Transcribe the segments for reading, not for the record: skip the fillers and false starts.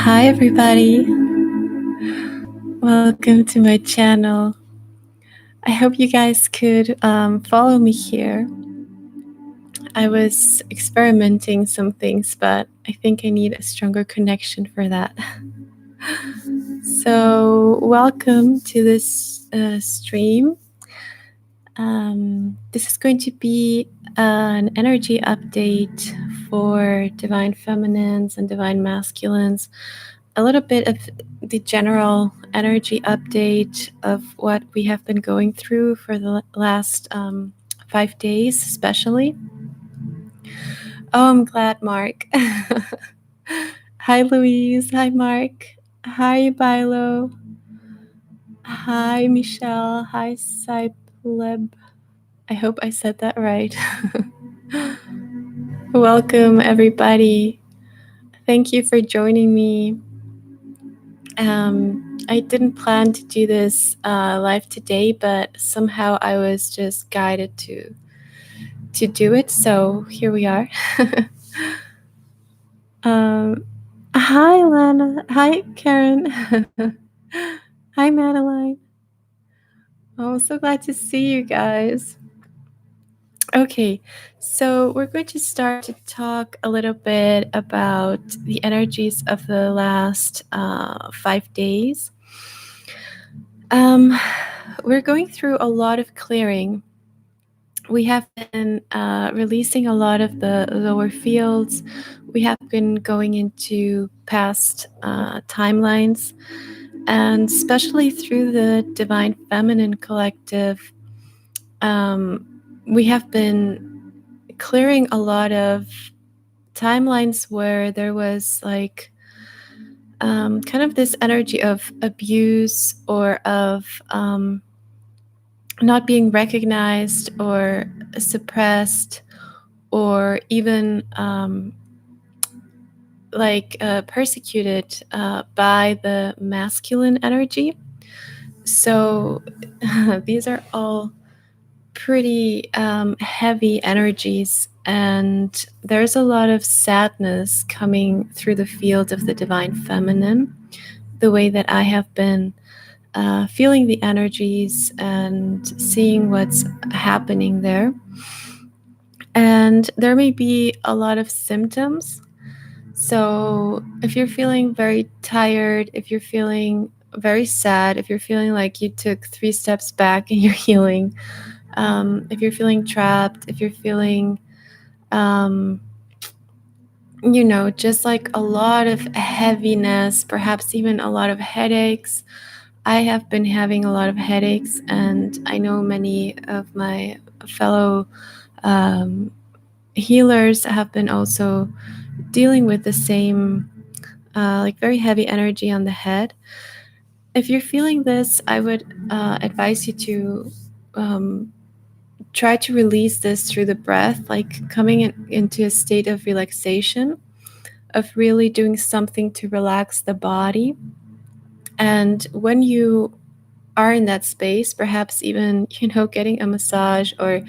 Hi everybody, welcome to my channel. I hope you guys could follow me here. I was experimenting some things, but I think I need a stronger connection for that. So welcome to this stream. This is going to be an energy update for divine feminines and divine masculines, a little bit of the general energy update of what we have been going through for the last 5 days, especially. Oh, I'm glad, Mark. Hi, Louise. Hi, Mark. Hi, Bilo. Hi, Michelle. Hi, Cypleb. I hope I said that right. Welcome, everybody. Thank you for joining me. I didn't plan to do this live today, but somehow I was just guided to do it. So here we are. Hi, Lana. Hi, Karen. Hi, Madeline. Oh, I'm so glad to see you guys. Okay, so we're going to start to talk a little bit about the energies of the last 5 days. We're going through a lot of clearing. We have been releasing a lot of the lower fields. We have been going into past timelines, and especially through the Divine Feminine Collective, we have been clearing a lot of timelines where there was like kind of this energy of abuse or of not being recognized or suppressed, or even persecuted by the masculine energy. So these are all pretty heavy energies, and there's a lot of sadness coming through the field of the divine feminine, the way that I have been feeling the energies and seeing what's happening there. And there may be a lot of symptoms. So if you're feeling very tired, if you're feeling very sad, if you're feeling like you took 3 steps back in your healing, if you're feeling trapped, if you're feeling, just like a lot of heaviness, perhaps even a lot of headaches. I have been having a lot of headaches, and I know many of my fellow healers have been also dealing with the same very heavy energy on the head. If you're feeling this, I would advise you to try to release this through the breath, like coming into a state of relaxation, of really doing something to relax the body. And when you are in that space, perhaps even getting a massage or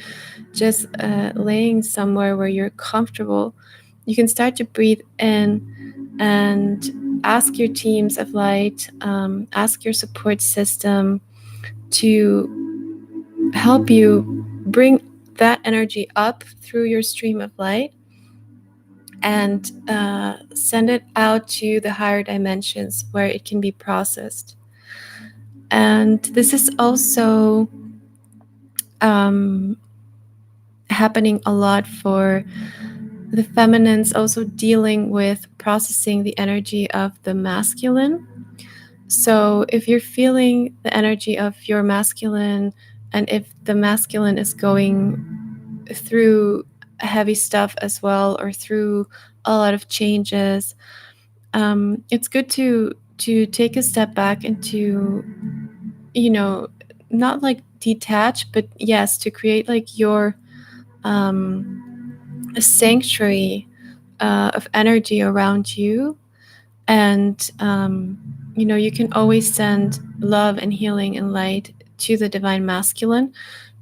just laying somewhere where you're comfortable, you can start to breathe in and ask your teams of light, ask your support system to help you bring that energy up through your stream of light and send it out to the higher dimensions where it can be processed. And this is also happening a lot for the feminines, also dealing with processing the energy of the masculine. So if you're feeling the energy of your masculine, and if the masculine is going through heavy stuff as well, or through a lot of changes, it's good to take a step back and to, not like detach, but yes, to create like your a sanctuary of energy around you. And you can always send love and healing and light to the divine masculine,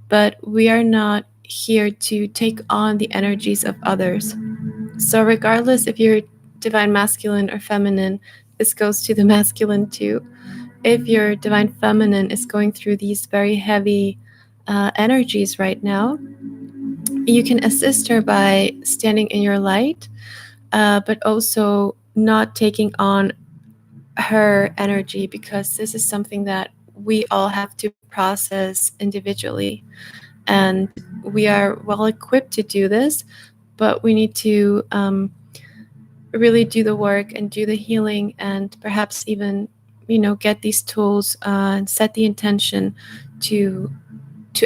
but we are not here to take on the energies of others. So regardless if you're divine masculine or feminine, this goes to the masculine too. If your divine feminine is going through these very heavy energies right now, you can assist her by standing in your light, but also not taking on her energy, because this is something that we all have to process individually. And we are well equipped to do this, but we need to really do the work and do the healing, and perhaps even, get these tools and set the intention to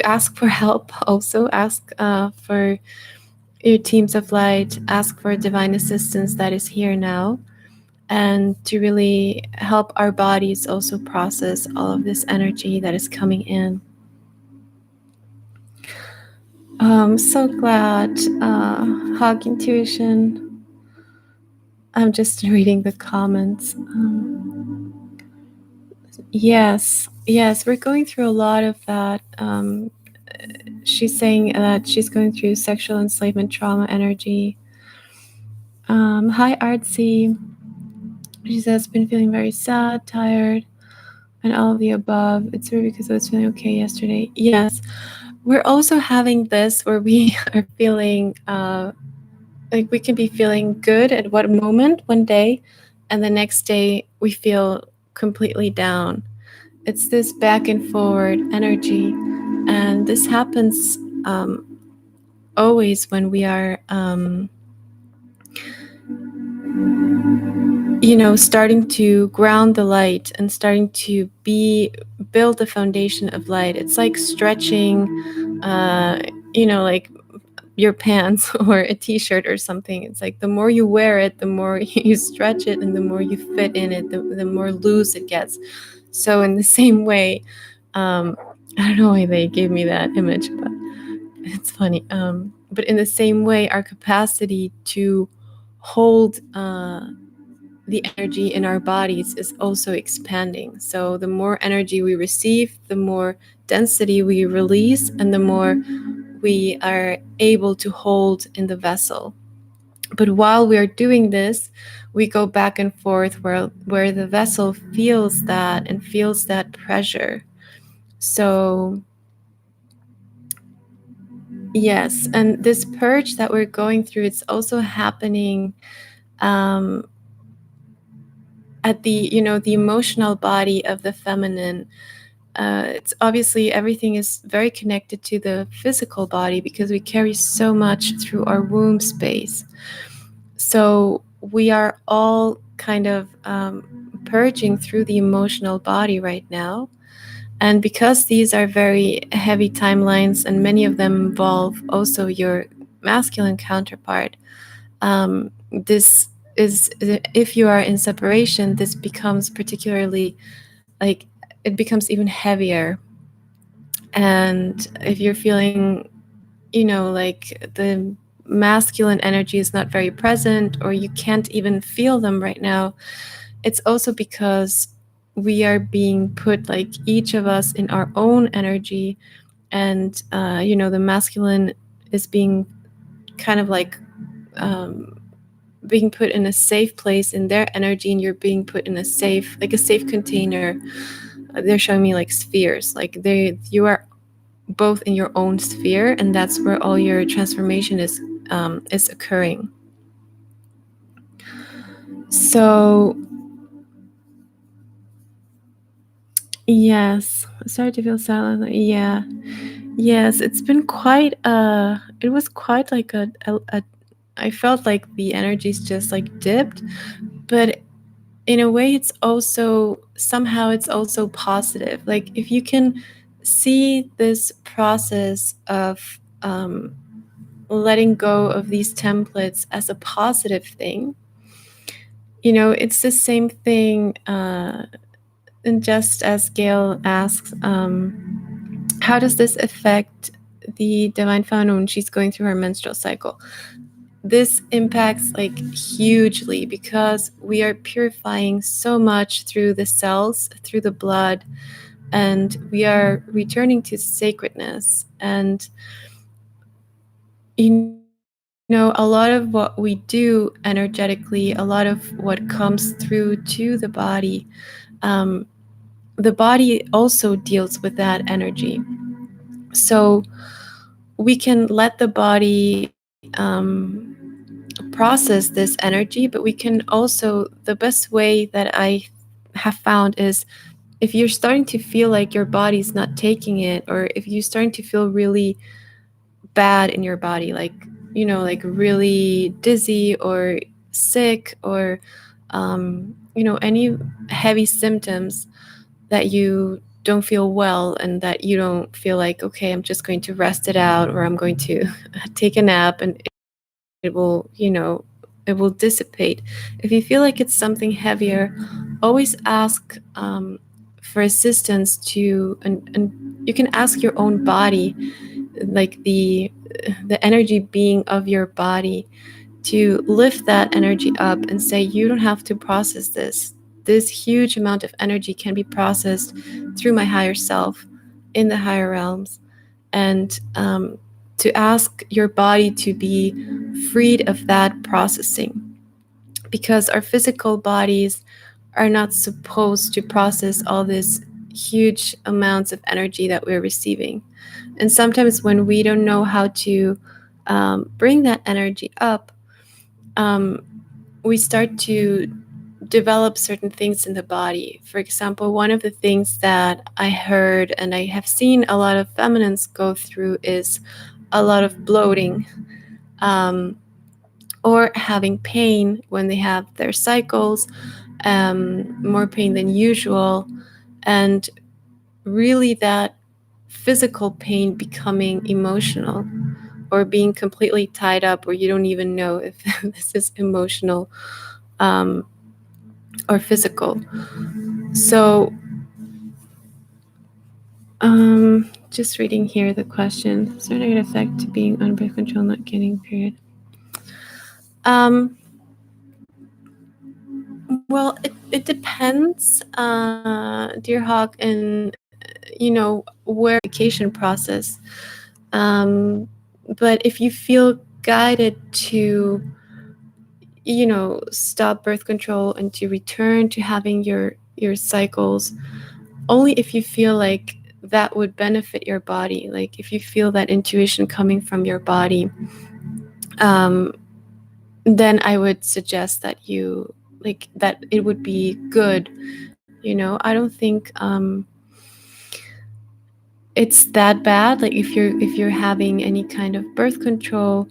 ask for help. Also ask for your teams of light, ask for divine assistance that is here now, and to really help our bodies also process all of this energy that is coming in. So glad. Hug intuition. I'm just reading the comments. Yes, we're going through a lot of that. She's saying that she's going through sexual enslavement trauma energy. Hi, Artsy. She says, been feeling very sad, tired, and all of the above. It's weird because I was feeling okay yesterday. Yes, we're also having this where we are feeling like we can be feeling good at one moment, one day, and the next day we feel completely down. It's this back and forward energy, and this happens always when we are starting to ground the light and starting to build the foundation of light. It's like stretching like your pants or a t-shirt or something. It's like the more you wear it, the more you stretch it, and the more you fit in it, the more loose it gets. So in the same way, I don't know why they gave me that image, but it's funny. But in the same way, our capacity to hold the energy in our bodies is also expanding. So the more energy we receive, the more density we release, and the more we are able to hold in the vessel. But while we are doing this, we go back and forth where the vessel feels that and feels that pressure. So yes, and this purge that we're going through, it's also happening at the the emotional body of the feminine. It's obviously everything is very connected to the physical body because we carry so much through our womb space. So we are all kind of purging through the emotional body right now. And because these are very heavy timelines, and many of them involve also your masculine counterpart, this is, if you are in separation, this becomes particularly, like, it becomes even heavier. And if you're feeling, like the masculine energy is not very present, or you can't even feel them right now, it's also because we are being put, like, each of us in our own energy. And the masculine is being kind of like being put in a safe place in their energy, and you're being put in a safe container. They're showing me like spheres, like you are both in your own sphere, and that's where all your transformation is occurring. So yes, sorry to feel sad. Yeah, yes, it's been quite it was quite like a I felt like the energies just like dipped, but in a way it's also positive. Like, if you can see this process of letting go of these templates as a positive thing, it's the same thing. And just as Gail asks, how does this affect the divine feminine when she's going through her menstrual cycle? This impacts like hugely, because we are purifying so much through the cells, through the blood, and we are returning to sacredness. And a lot of what we do energetically, a lot of what comes through to um, the body also deals with that energy. So we can let the body process this energy, but we can also, the best way that I have found is, if you're starting to feel like your body's not taking it, or if you're starting to feel really bad in your body, like, like really dizzy or sick, or any heavy symptoms, that you don't feel well, and that you don't feel like, okay, I'm just going to rest it out, or I'm going to take a nap, and it will, it will dissipate. If you feel like it's something heavier, always ask for assistance to, and you can ask your own body, like the energy being of your body, to lift that energy up and say, you don't have to process this. This huge amount of energy can be processed through my higher self in the higher realms. And to ask your body to be freed of that processing, because our physical bodies are not supposed to process all this huge amounts of energy that we're receiving. And sometimes when we don't know how to bring that energy up, um, we start to develop certain things in the body. For example, one of the things that I heard and I have seen a lot of feminines go through is a lot of bloating, um, or having pain when they have their cycles, more pain than usual, and really that physical pain becoming emotional, or being completely tied up where you don't even know if this is emotional um, or physical. So, just reading here the question: is there a negative effect to being on birth control, not getting period? Um, well, it depends, dear Hawk, and where vacation process. But if you feel guided to, stop birth control and to return to having your cycles, only if you feel like that would benefit your body, like if you feel that intuition coming from your body, um, then I would suggest that you, like, that it would be good. I don't think it's that bad, like if you're having any kind of birth control,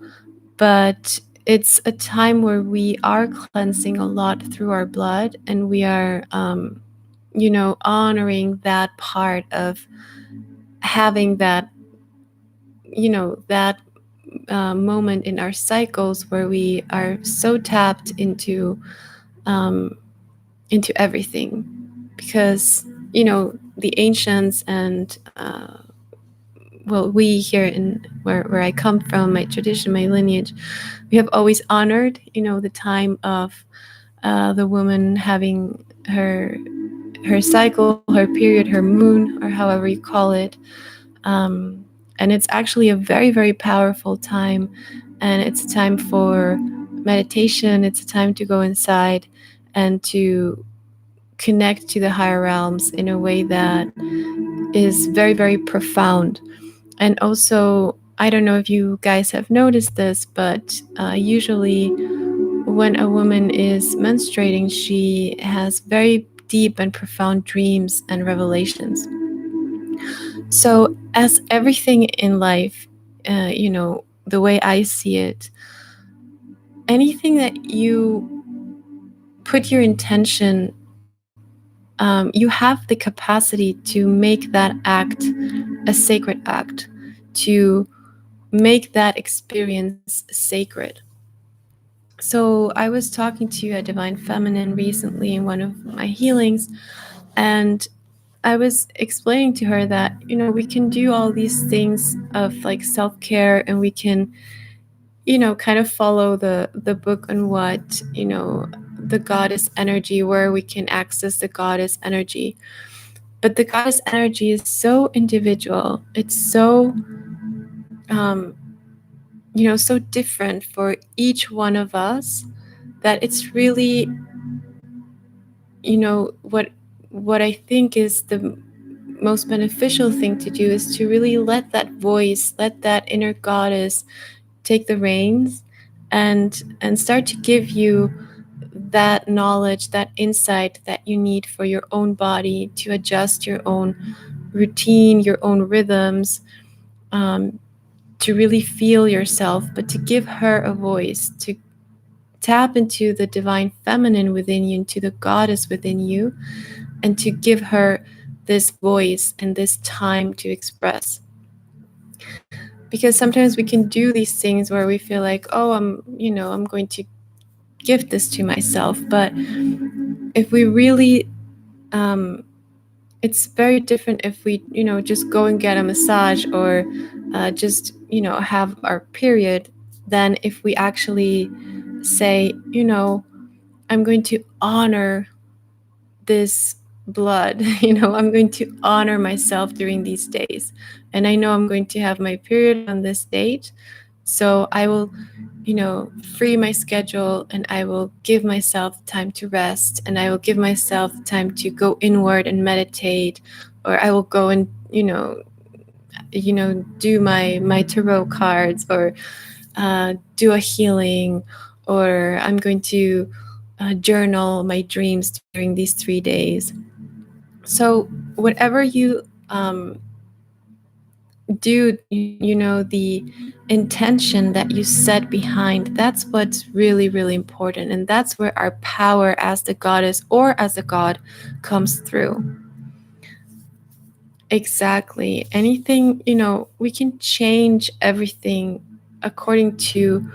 but it's a time where we are cleansing a lot through our blood, and we are honoring that part of having that moment in our cycles where we are so tapped um, into everything. Because the ancients and well, we here in where I come from, my tradition, my lineage, we have always honored the time of the woman having her cycle, her period, her moon, or however you call it. um, and it's actually a very, very powerful time, and it's a time for meditation. It's a time to go inside and to connect to the higher realms in a way that is very, very profound. And also, I don't know if you guys have noticed this, but usually when a woman is menstruating, she has very deep and profound dreams and revelations. So, as everything in life, the way I see it, anything that you put your intention, you have the capacity to make that act a sacred act, to make that experience sacred. So, I was talking to a divine feminine recently in one of my healings, and I was explaining to her that, we can do all these things of like self-care, and we can, kind of follow the book on what, the goddess energy, where we can access the goddess energy. But the goddess energy is so individual. It's so so different for each one of us, that it's really, what I think is the most beneficial thing to do is to really let that voice, let that inner goddess take the reins, and start to give you that knowledge, that insight that you need for your own body, to adjust your own routine, your own rhythms, to really feel yourself, but to give her a voice, to tap into the divine feminine within you, into the goddess within you, and to give her this voice and this time to express. Because sometimes we can do these things where we feel like, oh, I'm going to give this to myself. But if we really, it's very different if we, just go and get a massage, or just, have our period, than if we actually say, I'm going to honor this blood. I'm going to honor myself during these days. And I know I'm going to have my period on this date. So I will, free my schedule, and I will give myself time to rest, and I will give myself time to go inward and meditate, or I will go and, do my tarot cards, or do a healing, or I'm going to journal my dreams during these 3 days. So whatever you do, the intention that you set behind, that's what's really, really important. And that's where our power as the goddess or as a god comes through. Exactly. Anything, we can change everything according to,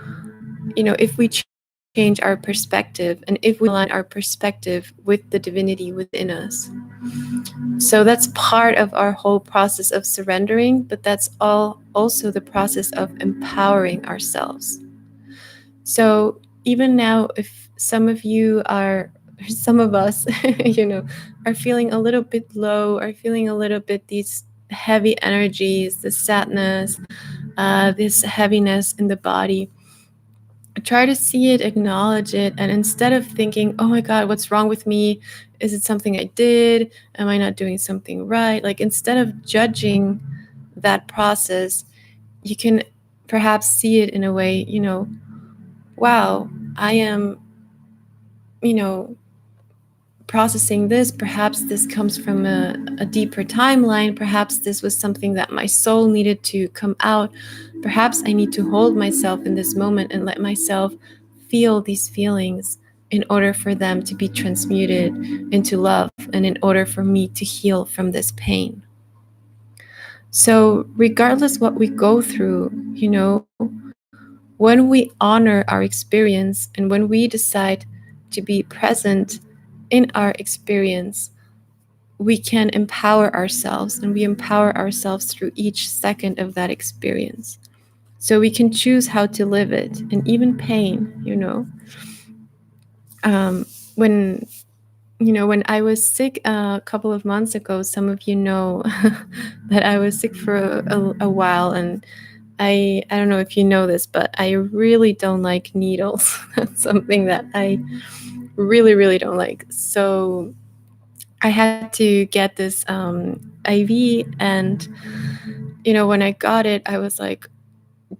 if we change our perspective, and if we align our perspective with the divinity within us. So that's part of our whole process of surrendering, but that's also the process of empowering ourselves. So even now, if some of us, are feeling a little bit low, are feeling a little bit these heavy energies, the sadness, this heaviness in the body, try to see it, acknowledge it, and instead of thinking, oh my God, what's wrong with me? Is it something I did? Am I not doing something right? Like, instead of judging that process, you can perhaps see it in a way, wow, I am, processing this. Perhaps this comes from a deeper timeline. Perhaps this was something that my soul needed to come out. Perhaps I need to hold myself in this moment and let myself feel these feelings in order for them to be transmuted into love, and in order for me to heal from this pain. So regardless what we go through, when we honor our experience, and when we decide to be present in our experience, we can empower ourselves, and we empower ourselves through each second of that experience. So we can choose how to live it, and even pain, when I was sick a couple of months ago, some of you know that I was sick for a while, and I don't know if you know this, but I really don't like needles. That's something that I really, really don't like. So I had to get this IV, and when I got it, I was like,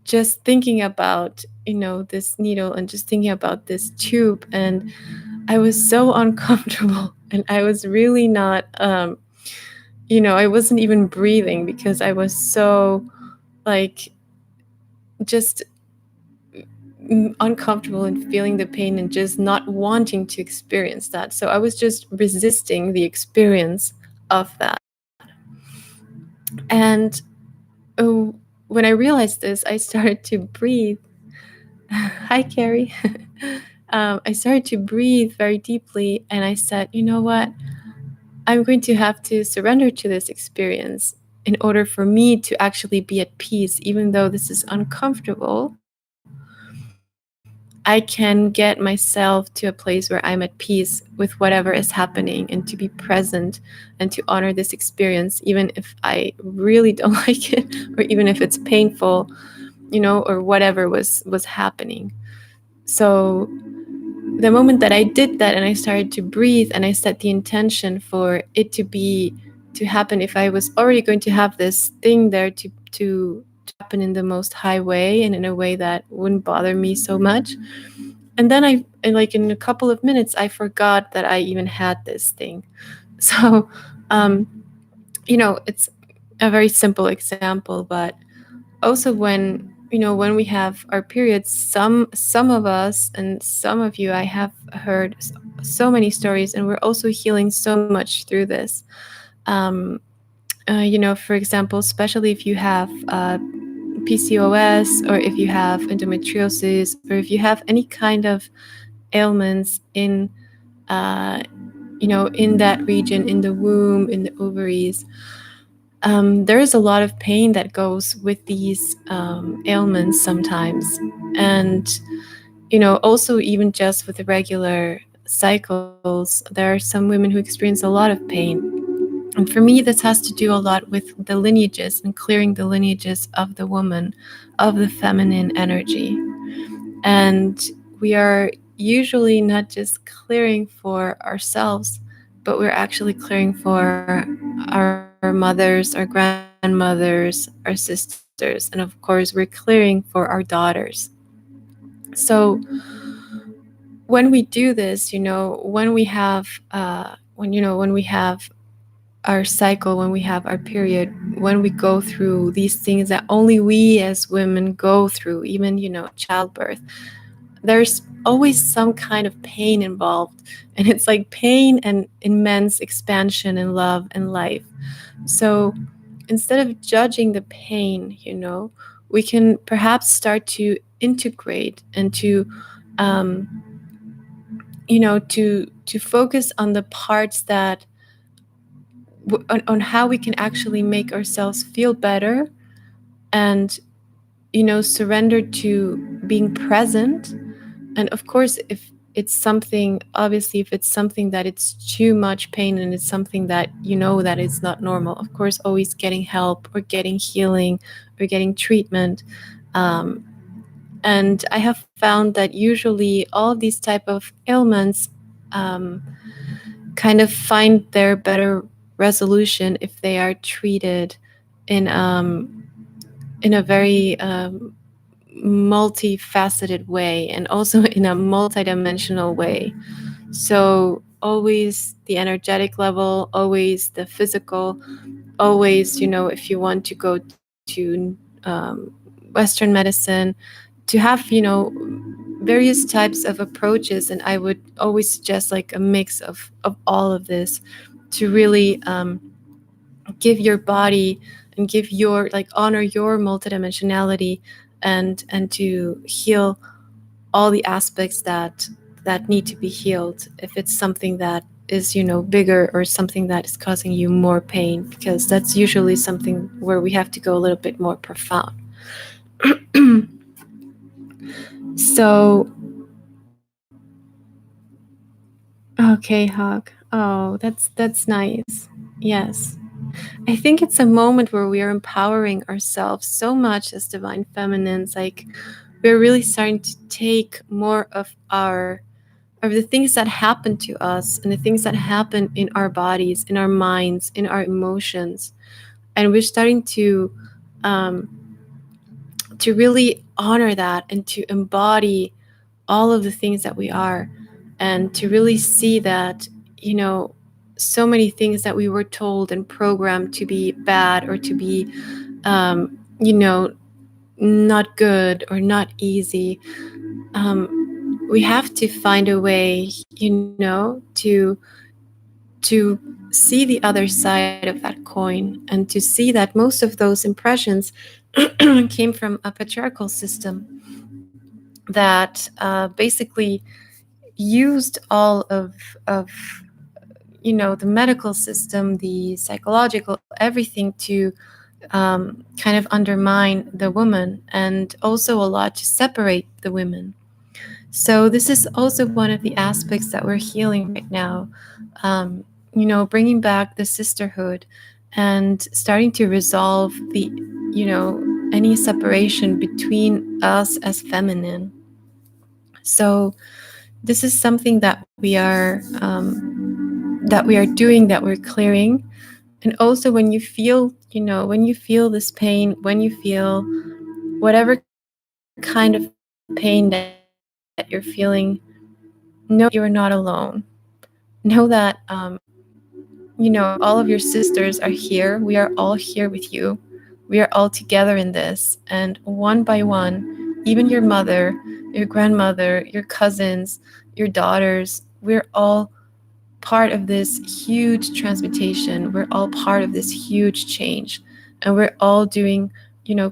just thinking about this needle, and just thinking about this tube, and I was so uncomfortable, and I was really not I wasn't even breathing, because I was so like just uncomfortable and feeling the pain, and just not wanting to experience that. So I was just resisting the experience of that. And when I realized this, I started to breathe. Hi, Carrie. I started to breathe very deeply, and I said, you know what? I'm going to have to surrender to this experience in order for me to actually be at peace. Even though this is uncomfortable, I can get myself to a place where I'm at peace with whatever is happening, and to be present, and to honor this experience, even if I really don't like it, or even if it's painful. or whatever was happening. So the moment that I did that and I started to breathe and I set the intention for it to happen, if I was already going to have this thing there to happen in the most high way and in a way that wouldn't bother me so much. And then like in a couple of minutes, I forgot that I even had this thing. So, um, it's a very simple example, but also when we have our periods, some of us and some of you, I have heard so many stories, and we're also healing so much through this. um, for example, especially if you have PCOS, or if you have endometriosis, or if you have any kind of ailments uh, in that region, in the womb, in the ovaries. There is a lot of pain that goes with these ailments sometimes. And, also even just with the regular cycles, there are some women who experience a lot of pain. And for me, this has to do a lot with the lineages and clearing the lineages of the woman, of the feminine energy. And we are usually not just clearing for ourselves, but we're actually clearing for our mothers, our grandmothers, our sisters, and of course, we're clearing for our daughters. So when we do this, when we have our cycle, when we have our period, when we go through these things that only we as women go through, even childbirth, there's always some kind of pain involved. And it's like pain and immense expansion and love and life. So instead of judging the pain, we can perhaps start to integrate and um, to focus on the parts that on how we can actually make ourselves feel better, and surrender to being present. And of course, if it's something that it's too much pain, and it's something that that is not normal, of course, always getting help or getting healing or getting treatment. um, and I have found that usually all of these type of ailments um, kind of find their better resolution if they are treated in in a very multifaceted way, and also in a multidimensional way. So always the energetic level, always the physical, always, if you want to go to Western medicine, to have, various types of approaches. And I would always suggest like a mix of all of this to really give your body and give your, like, honor your multidimensionality, and to heal all the aspects that need to be healed, if it's something that is bigger, or something that is causing you more pain, because that's usually something where we have to go a little bit more profound. So okay, Hawk, oh, that's nice. Yes, I think it's a moment where we are empowering ourselves so much as divine feminines. Like, we're really starting to take more of the things that happen to us, and the things that happen in our bodies, in our minds, in our emotions. And we're starting um, to really honor that, and to embody all of the things that we are, and to really see that, so many things that we were told and programmed to be bad, or to be, not good or not easy. We have to find a way, to see the other side of that coin, and to see that most of those impressions came from a patriarchal system that basically used all of the medical system, the psychological, everything to kind of undermine the woman, and also a lot to separate the women. So this is also one of the aspects that we're healing right now. um, bringing back the sisterhood, and starting to resolve the any separation between us as feminine. So this is something that we are doing, that we're clearing. And also when you feel, when you feel this pain, when you feel whatever kind of pain that you're feeling, know that you're not alone. Know that all of your sisters are here. We are all here with you. We are all together in this. And one by one, even your mother, your grandmother, your cousins, your daughters, we're all part of this huge transmutation. We're all part of this huge change. And we're all doing,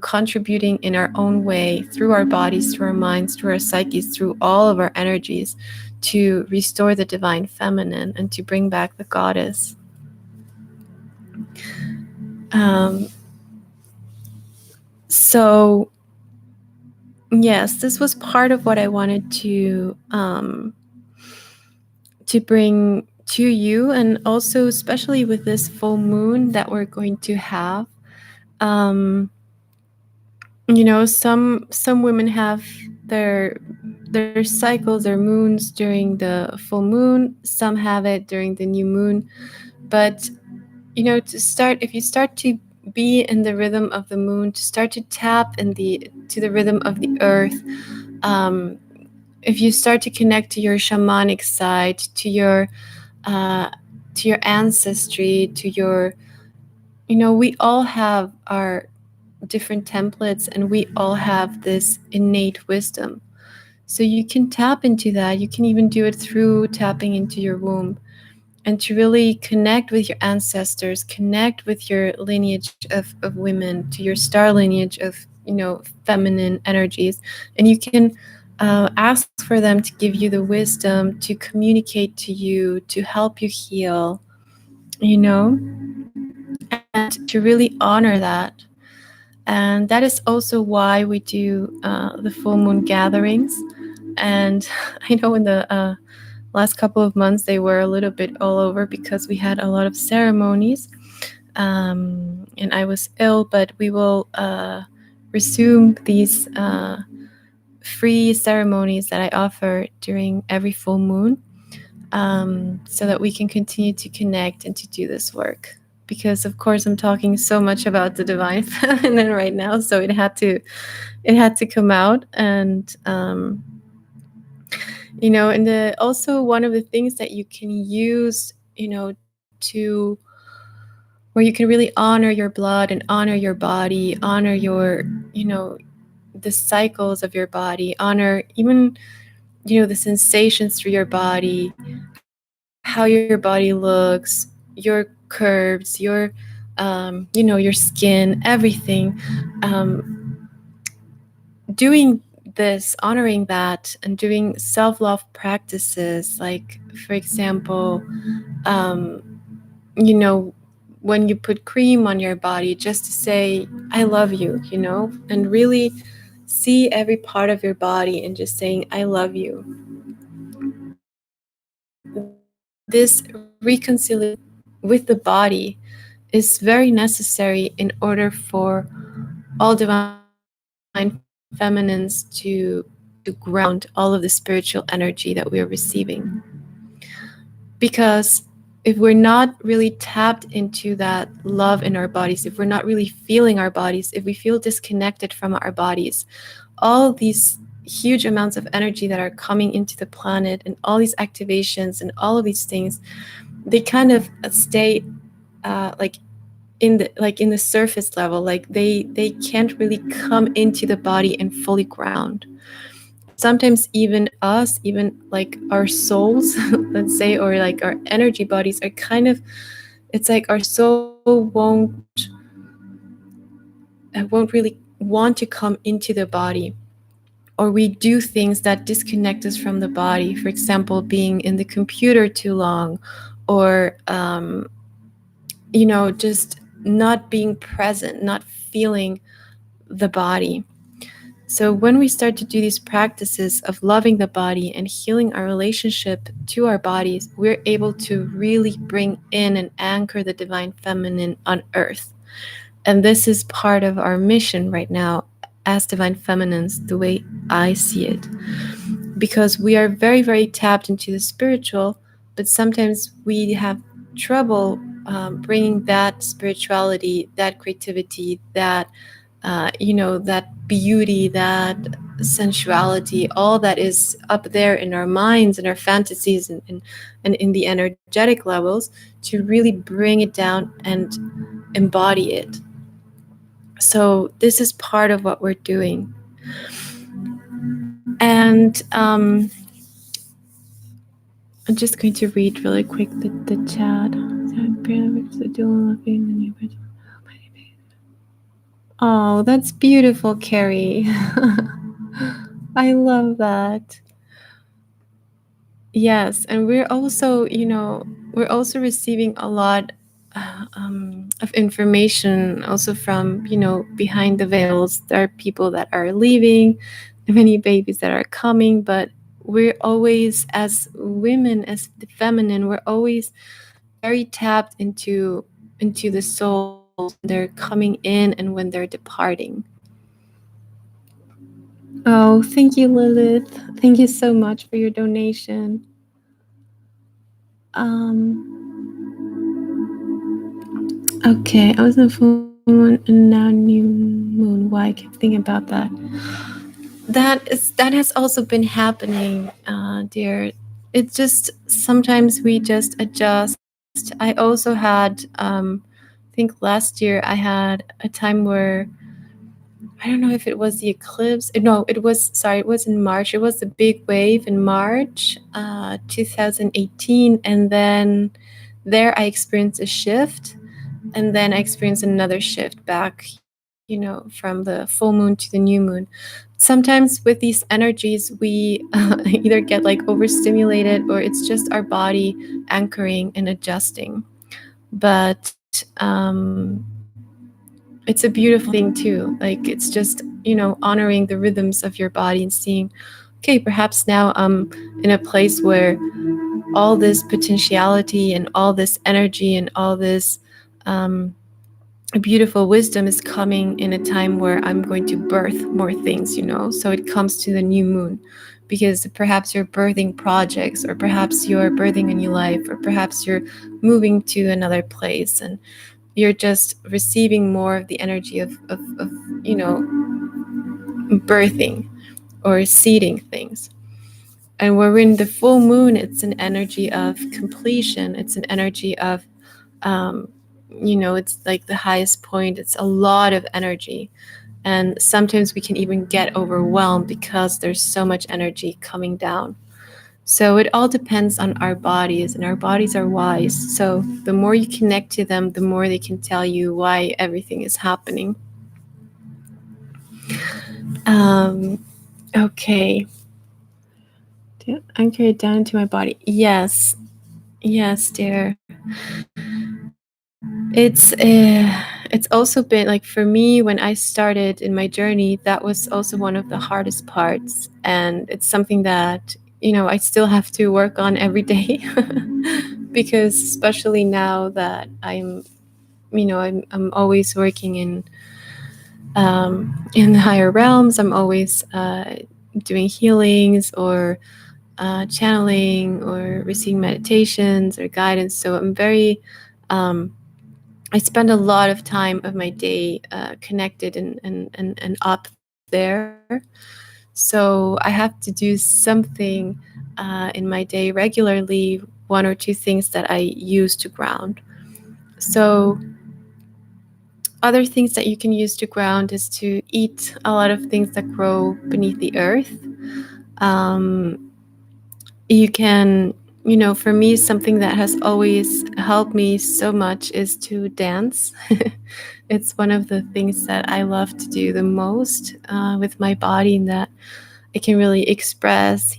contributing in our own way, through our bodies, through our minds, through our psyches, through all of our energies, to restore the divine feminine and to bring back the goddess. So yes, this was part of what I wanted to bring to you, and also especially with this full moon that we're going to have. Some women have their cycles, their moons during the full moon. Some have it during the new moon. But if you start to be in the rhythm of the moon, to start to tap to the rhythm of the earth, if you start to connect to your shamanic side, to your ancestry, to your, we all have our different templates, and we all have this innate wisdom. So you can tap into that. You can even do it through tapping into your womb, and to really connect with your ancestors, connect with your lineage of women, to your star lineage of, feminine energies. And you can ask for them to give you the wisdom to communicate to you, to help you heal, and to really honor that. And that is also why we do the full moon gatherings. And I know in the last couple of months they were a little bit all over because we had a lot of ceremonies, and I was ill, but we will resume these free ceremonies that I offer during every full moon, so that we can continue to connect and to do this work. Because of course I'm talking so much about the divine feminine right now, so it had to come out. And and also one of the things that you can use, to where you can really honor your blood and honor your body, honor your, the cycles of your body, honor even, the sensations through your body, how your body looks, your curves, your skin, everything. Doing this, honoring that, and doing self-love practices, like, for example, when you put cream on your body, just to say, I love you, and really see every part of your body and just saying, I love you. This reconciliation with the body is very necessary in order for all divine feminines to ground all of the spiritual energy that we are receiving. Because if we're not really tapped into that love in our bodies, if we're not really feeling our bodies, if we feel disconnected from our bodies, all these huge amounts of energy that are coming into the planet, and all these activations and all of these things, they kind of stay in the surface level. Like they can't really come into the body and fully ground. Sometimes even us, even like our souls, let's say, or like our energy bodies are kind of, it's like our soul won't really want to come into the body, or we do things that disconnect us from the body. For example, being in the computer too long, or just not being present, not feeling the body. So when we start to do these practices of loving the body and healing our relationship to our bodies, we're able to really bring in and anchor the divine feminine on earth. And this is part of our mission right now as divine feminines, the way I see it. Because we are very, very tapped into the spiritual, but sometimes we have trouble bringing that spirituality, that creativity, that that beauty, that sensuality, all that is up there in our minds and our fantasies and in the energetic levels, to really bring it down and embody it. So this is part of what we're doing. And I'm just going to read really quick the chat. Oh, that's beautiful, Carrie. I love that. Yes, and we're also, we're also receiving a lot of information also from, behind the veils. There are people that are leaving, many babies that are coming, but we're always, as women, as the feminine, we're always very tapped into the souls when they're coming in and when they're departing. Oh, thank you, Lilith. Thank you so much for your donation. Okay, I was in full moon and now new moon. Why? I keep thinking about that. That has also been happening, dear. It's just sometimes we just adjust. I also had, I think last year I had a time where I don't know if it was the eclipse. No, it was, sorry, it was in March. It was the big wave in March, 2018, and then there I experienced a shift, and then I experienced another shift back, from the full moon to the new moon. Sometimes with these energies, we either get like overstimulated, or it's just our body anchoring and adjusting. But it's a beautiful thing too. Like, it's just, honoring the rhythms of your body and seeing, okay, perhaps now I'm in a place where all this potentiality and all this energy and all this beautiful wisdom is coming in a time where I'm going to birth more things, So it comes to the new moon, because perhaps you're birthing projects, or perhaps you're birthing a new life, or perhaps you're moving to another place, and you're just receiving more of the energy of birthing or seeding things. And when we're in the full moon, it's an energy of completion. It's an energy of it's like the highest point. It's a lot of energy. And sometimes we can even get overwhelmed because there's so much energy coming down. So it all depends on our bodies, and our bodies are wise. So the more you connect to them, the more they can tell you why everything is happening. Okay. Anchor it down to my body. Yes. Yes, dear. It's also been like, for me, when I started in my journey, that was also one of the hardest parts, and it's something that I still have to work on every day. Because especially now that I'm always working in the higher realms. I'm always doing healings, or channeling, or receiving meditations or guidance. So I'm very I spend a lot of time of my day connected and up there. So I have to do something in my day regularly, one or two things that I use to ground. So other things that you can use to ground is to eat a lot of things that grow beneath the earth. You can, for me, something that has always helped me so much is to dance. It's one of the things that I love to do the most with my body, and that I can really express,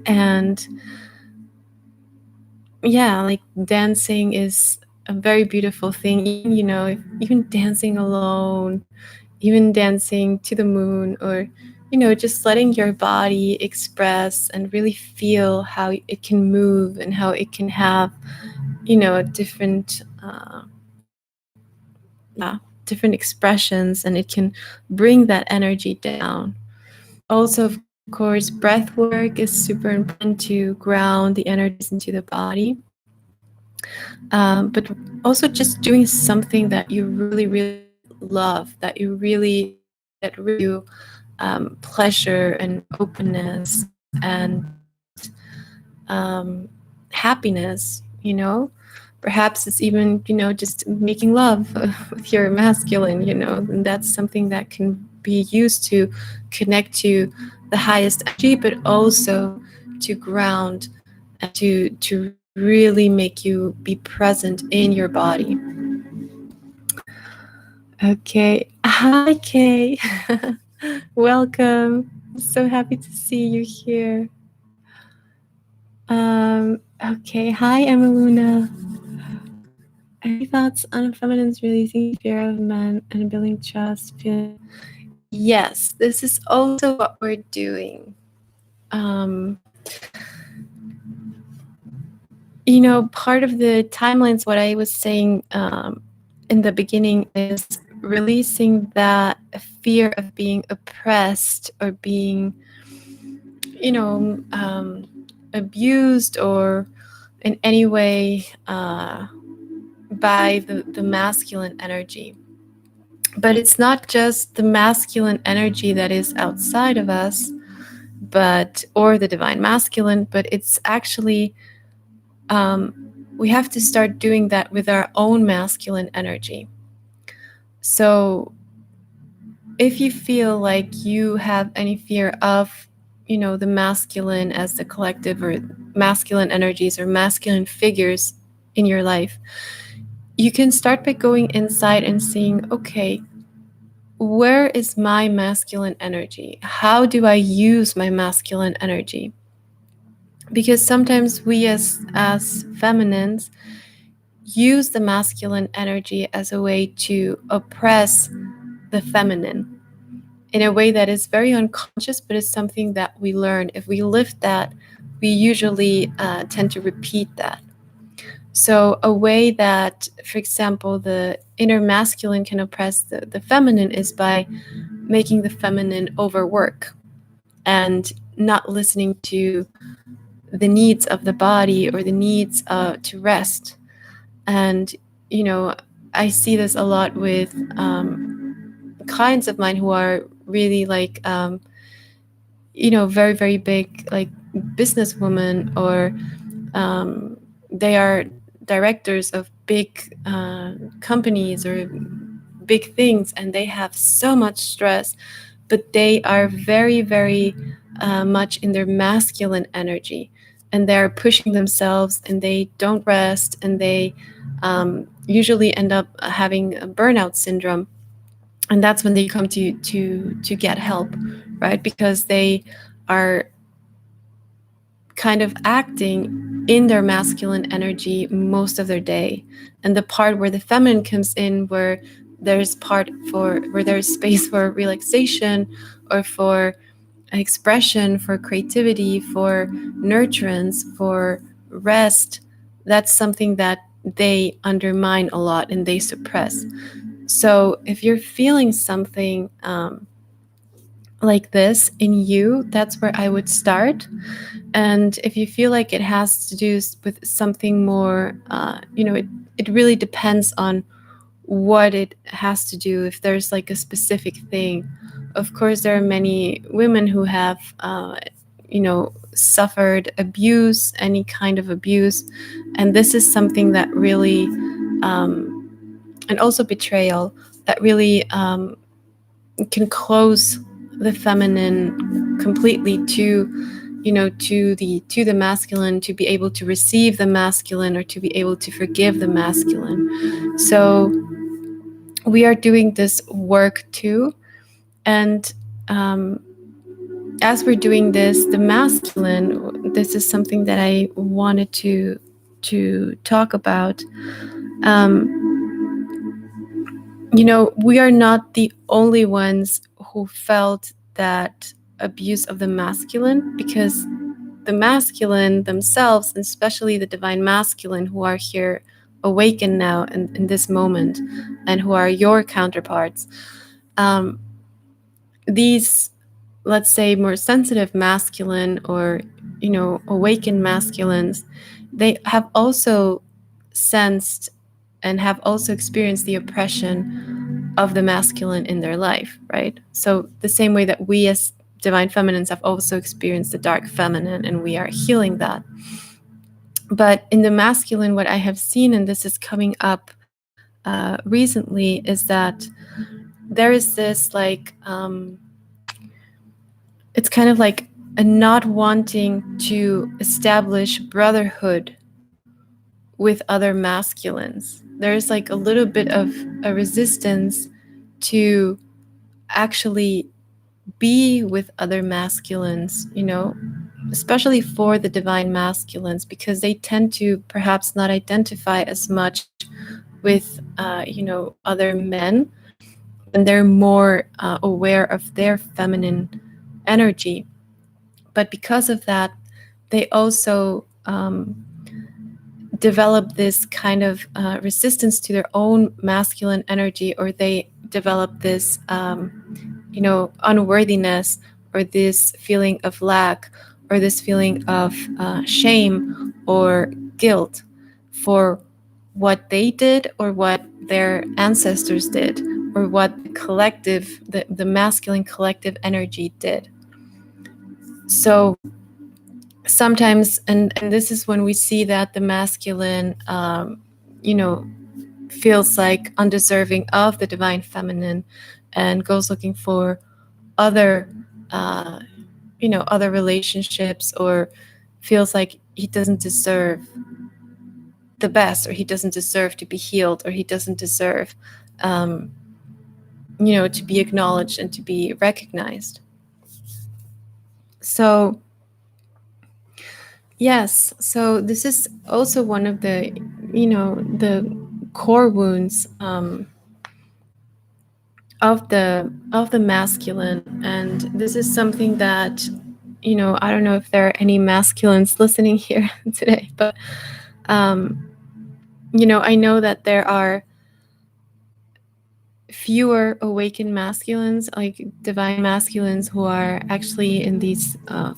and yeah, like dancing is a very beautiful thing. Even, even dancing alone, even dancing to the moon, or, just letting your body express and really feel how it can move and how it can have, a different different expressions, and it can bring that energy down. Also, of course, breath work is super important to ground the energies into the body. But also just doing something that you really, really love, that you really that really you pleasure and openness and happiness. Perhaps it's even just making love with your masculine. And that's something that can be used to connect to the highest energy, but also to ground and to really make you be present in your body. Okay. Hi, Kay. Welcome. So happy to see you here. Okay. Hi, Emeluna. Any thoughts on feminines releasing fear of men and building trust? Yes, this is also what we're doing. Part of the timelines, what I was saying in the beginning, is releasing that fear of being oppressed or being, abused or in any way by the masculine energy. But it's not just the masculine energy that is outside of us, or the divine masculine, but it's actually we have to start doing that with our own masculine energy. So if you feel like you have any fear of the masculine as the collective, or masculine energies or masculine figures in your life, you can start by going inside and seeing, okay, where is my masculine energy? How do I use my masculine energy? Because sometimes we as feminines use the masculine energy as a way to oppress the feminine in a way that is very unconscious, but is something that we learn. If we lift that, we usually tend to repeat that. So a way that, for example, the inner masculine can oppress the feminine is by making the feminine overwork and not listening to the needs of the body or the needs to rest. And, I see this a lot with clients of mine who are really like, very, very big, like businesswomen, or they are directors of big companies or big things, and they have so much stress, but they are very, very much in their masculine energy, and they're pushing themselves, and they don't rest, and they usually end up having a burnout syndrome. And that's when they come to get help, right? Because they are kind of acting in their masculine energy most of their day. And the part where the feminine comes in, where there's space for relaxation, or for expression, for creativity, for nurturance, for rest, that's something that they undermine a lot and they suppress. So if you're feeling something like this in you, that's where I would start. And if you feel like it has to do with something more, it really depends on what it has to do. If there's like a specific thing, of course, there are many women who have, suffered abuse, any kind of abuse. And this is something that really, and also betrayal, that really can close the feminine completely to the masculine, to be able to receive the masculine, or to be able to forgive the masculine. So we are doing this work too. And as we're doing this, the masculine, this is something that I wanted to talk about. We are not the only ones who felt that abuse of the masculine, because the masculine themselves, and especially the divine masculine who are here awakened now in this moment, and who are your counterparts, these, let's say, more sensitive masculine, or awakened masculines, they have also sensed and have also experienced the oppression of the masculine in their life, right? So the same way that we as divine feminines have also experienced the dark feminine, and we are healing that. But in the masculine, what I have seen, and this is coming up recently, is that there is this it's kind of like a not wanting to establish brotherhood with other masculines. There's like a little bit of a resistance to actually be with other masculines, especially for the divine masculines, because they tend to perhaps not identify as much with, other men, and they're more aware of their feminine energy. But because of that, they also develop this kind of resistance to their own masculine energy, or they develop this, unworthiness, or this feeling of lack, or this feeling of shame or guilt for what they did, or what their ancestors did, or what the masculine collective energy did. So sometimes, and this is when we see that the masculine, feels like undeserving of the divine feminine, and goes looking for other, other relationships, or feels like he doesn't deserve the best, or he doesn't deserve to be healed, or he doesn't deserve, to be acknowledged and to be recognized. So yes, so this is also one of the, the core wounds of the masculine, and this is something that, I don't know if there are any masculines listening here today, but I know that there are fewer awakened masculines, like divine masculines, who are actually in these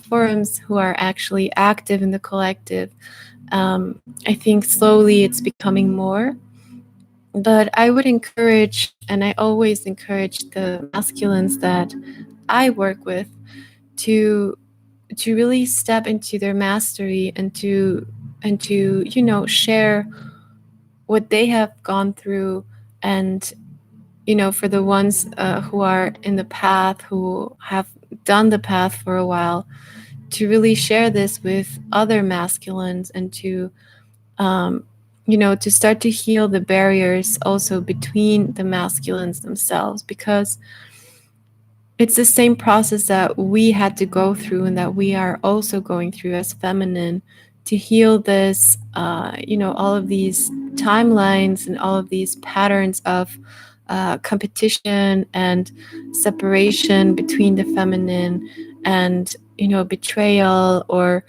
forums, who are actually active in the collective. I think slowly it's becoming more, but I would encourage, and I always encourage, the masculines that I work with to really step into their mastery, and to share what they have gone through, and for the ones who are in the path, who have done the path for a while, to really share this with other masculines, and to to start to heal the barriers also between the masculines themselves, because it's the same process that we had to go through, and that we are also going through as feminine, to heal this, all of these timelines, and all of these patterns of competition and separation between the feminine, and betrayal, or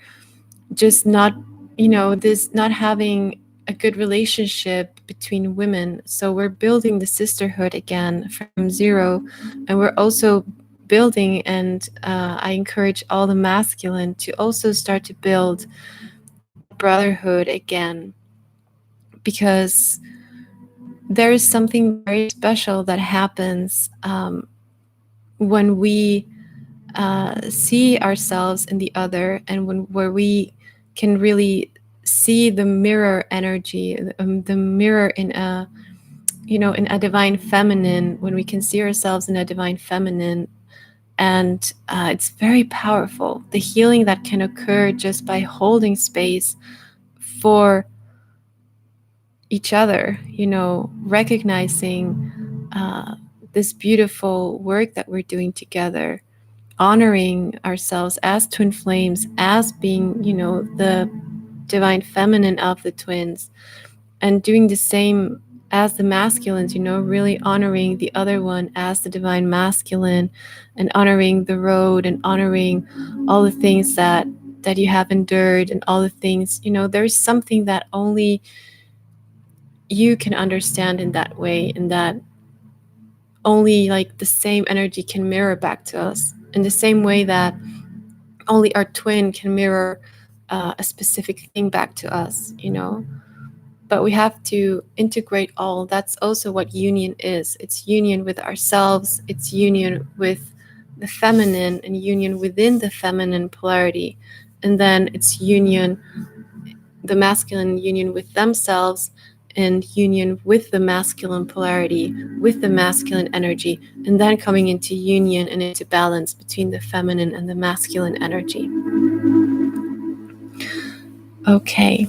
just not, this not having a good relationship between women. So we're building the sisterhood again from zero, and we're also building, and I encourage all the masculine to also start to build brotherhood again, because there is something very special that happens when we see ourselves in the other, and where we can really see the mirror energy, the mirror in a, in a divine feminine, when we can see ourselves in a divine feminine. And it's very powerful, the healing that can occur just by holding space for each other, recognizing this beautiful work that we're doing together, honoring ourselves as twin flames, as being, the divine feminine of the twins, and doing the same as the masculines, really honoring the other one as the divine masculine, and honoring the road, and honoring all the things that you have endured, and all the things, there's something that only you can understand in that way, and that only like the same energy can mirror back to us in the same way that only our twin can mirror a specific thing back to us, you know. But we have to integrate all. That's also what union is. It's union with ourselves, it's union with the feminine, and union within the feminine polarity, and then it's union, the masculine union with themselves, and union with the masculine polarity, with the masculine energy, and then coming into union and into balance between the feminine and the masculine energy. Okay.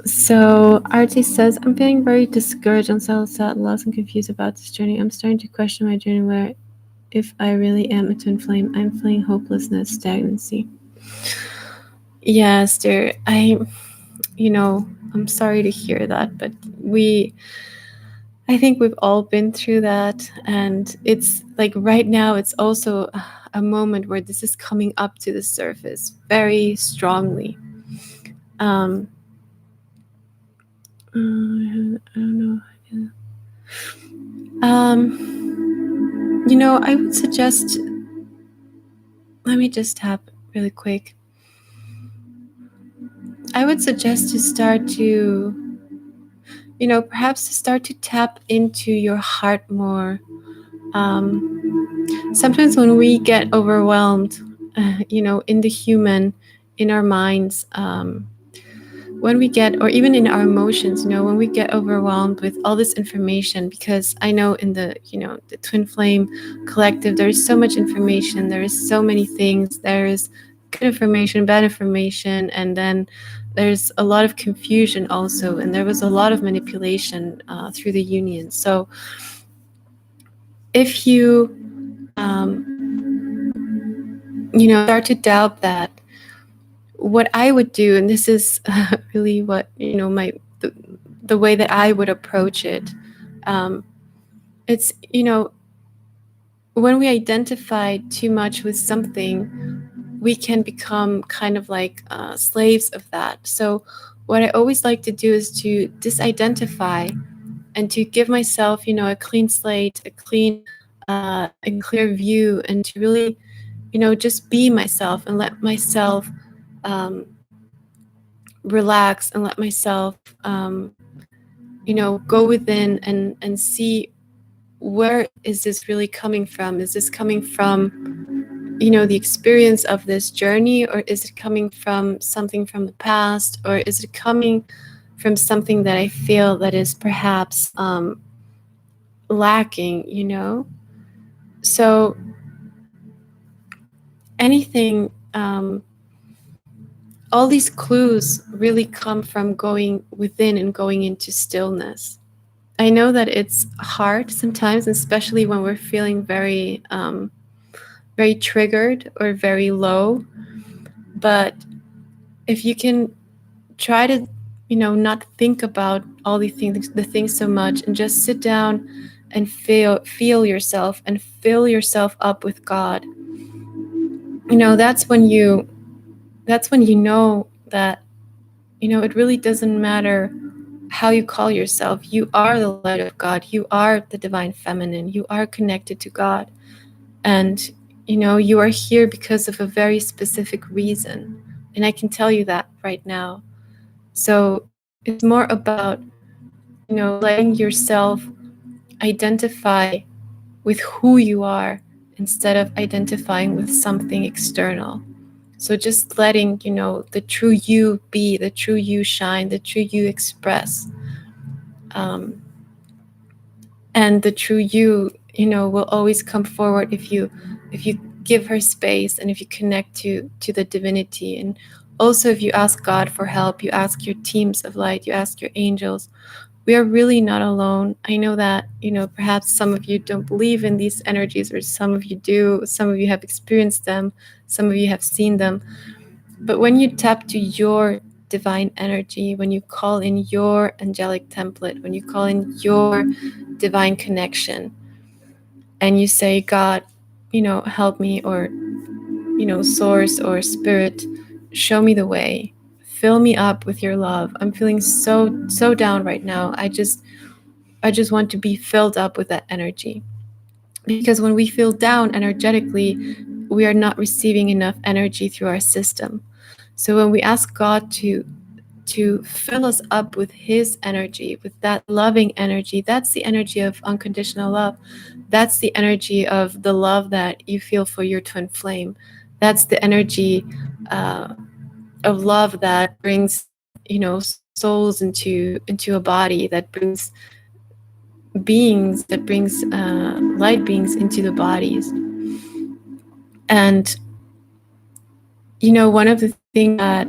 So Artie says, I'm feeling very discouraged and so sad, lost and confused about this journey. I'm starting to question my journey, where if I really am a twin flame, I'm feeling hopelessness, stagnancy. Yes, dear. I'm sorry to hear that, but I think we've all been through that. And it's like right now, it's also a moment where this is coming up to the surface very strongly. I don't know. I would suggest, let me just tap really quick. I would suggest to start to, perhaps to start to tap into your heart more. Sometimes when we get overwhelmed, in the human, in our minds, when we get, or even in our emotions, when we get overwhelmed with all this information, because I know in the twin flame collective, there is so much information, there is so many things, there is good information, bad information, and then there's a lot of confusion also, and there was a lot of manipulation through the union. So if you start to doubt that, what I would do, and this is really what the way that I would approach it, it's when we identify too much with something, we can become kind of like slaves of that. So what I always like to do is to disidentify and to give myself a clean slate, a clean and clear view, and to really just be myself and let myself relax, and let myself go within and see, where is this really coming from? Is this coming from the experience of this journey, or is it coming from something from the past, or is it coming from something that I feel that is perhaps lacking? So anything, all these clues really come from going within and going into stillness. I know that it's hard sometimes, especially when we're feeling very very triggered or very low. But if you can try to not think about all the things so much, and just sit down and feel yourself and fill yourself up with God, that's when you know that it really doesn't matter how you call yourself. You are the light of God, you are the divine feminine, you are connected to God, and you are here because of a very specific reason, and I can tell you that right now. So it's more about letting yourself identify with who you are, instead of identifying with something external. So just letting the true you be, the true you shine, the true you express, and the true you will always come forward if you give her space, and if you connect to the divinity. And also, if you ask God for help, you ask your teams of light, you ask your angels. We are really not alone. I know that perhaps some of you don't believe in these energies, or some of you do, some of you have experienced them, some of you have seen them. But when you tap to your divine energy, when you call in your angelic template, when you call in your divine connection, and you say, God, help me, or source or spirit, show me the way, fill me up with your love. I'm feeling so down right now. I just want to be filled up with that energy. Because when we feel down energetically, we are not receiving enough energy through our system. So when we ask God to fill us up with his energy, with that loving energy, that's the energy of unconditional love. That's the energy of the love that you feel for your twin flame. That's the energy of love that brings, souls into a body, that brings beings, that brings light beings into the bodies. And one of the things that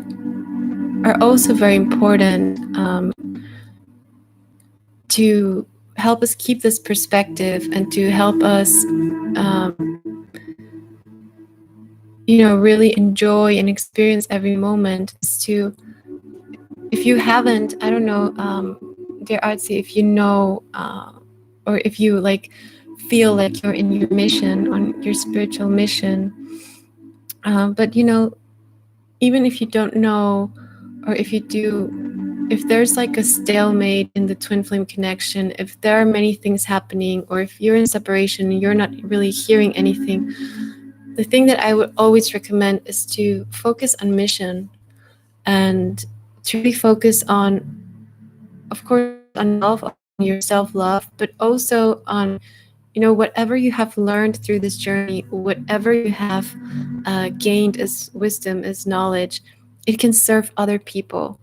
are also very important to help us keep this perspective and to help us really enjoy and experience every moment is to, if you haven't, I don't know, dear Artsy, if you know or if you feel like you're in your mission, on your spiritual mission, but even if you don't know, or if you do, if there's a stalemate in the twin flame connection, if there are many things happening, or if you're in separation and you're not really hearing anything, the thing that I would always recommend is to focus on mission and to really focus on, of course, on your self-love, but also on whatever you have learned through this journey, whatever you have gained as wisdom, as knowledge, it can serve other people.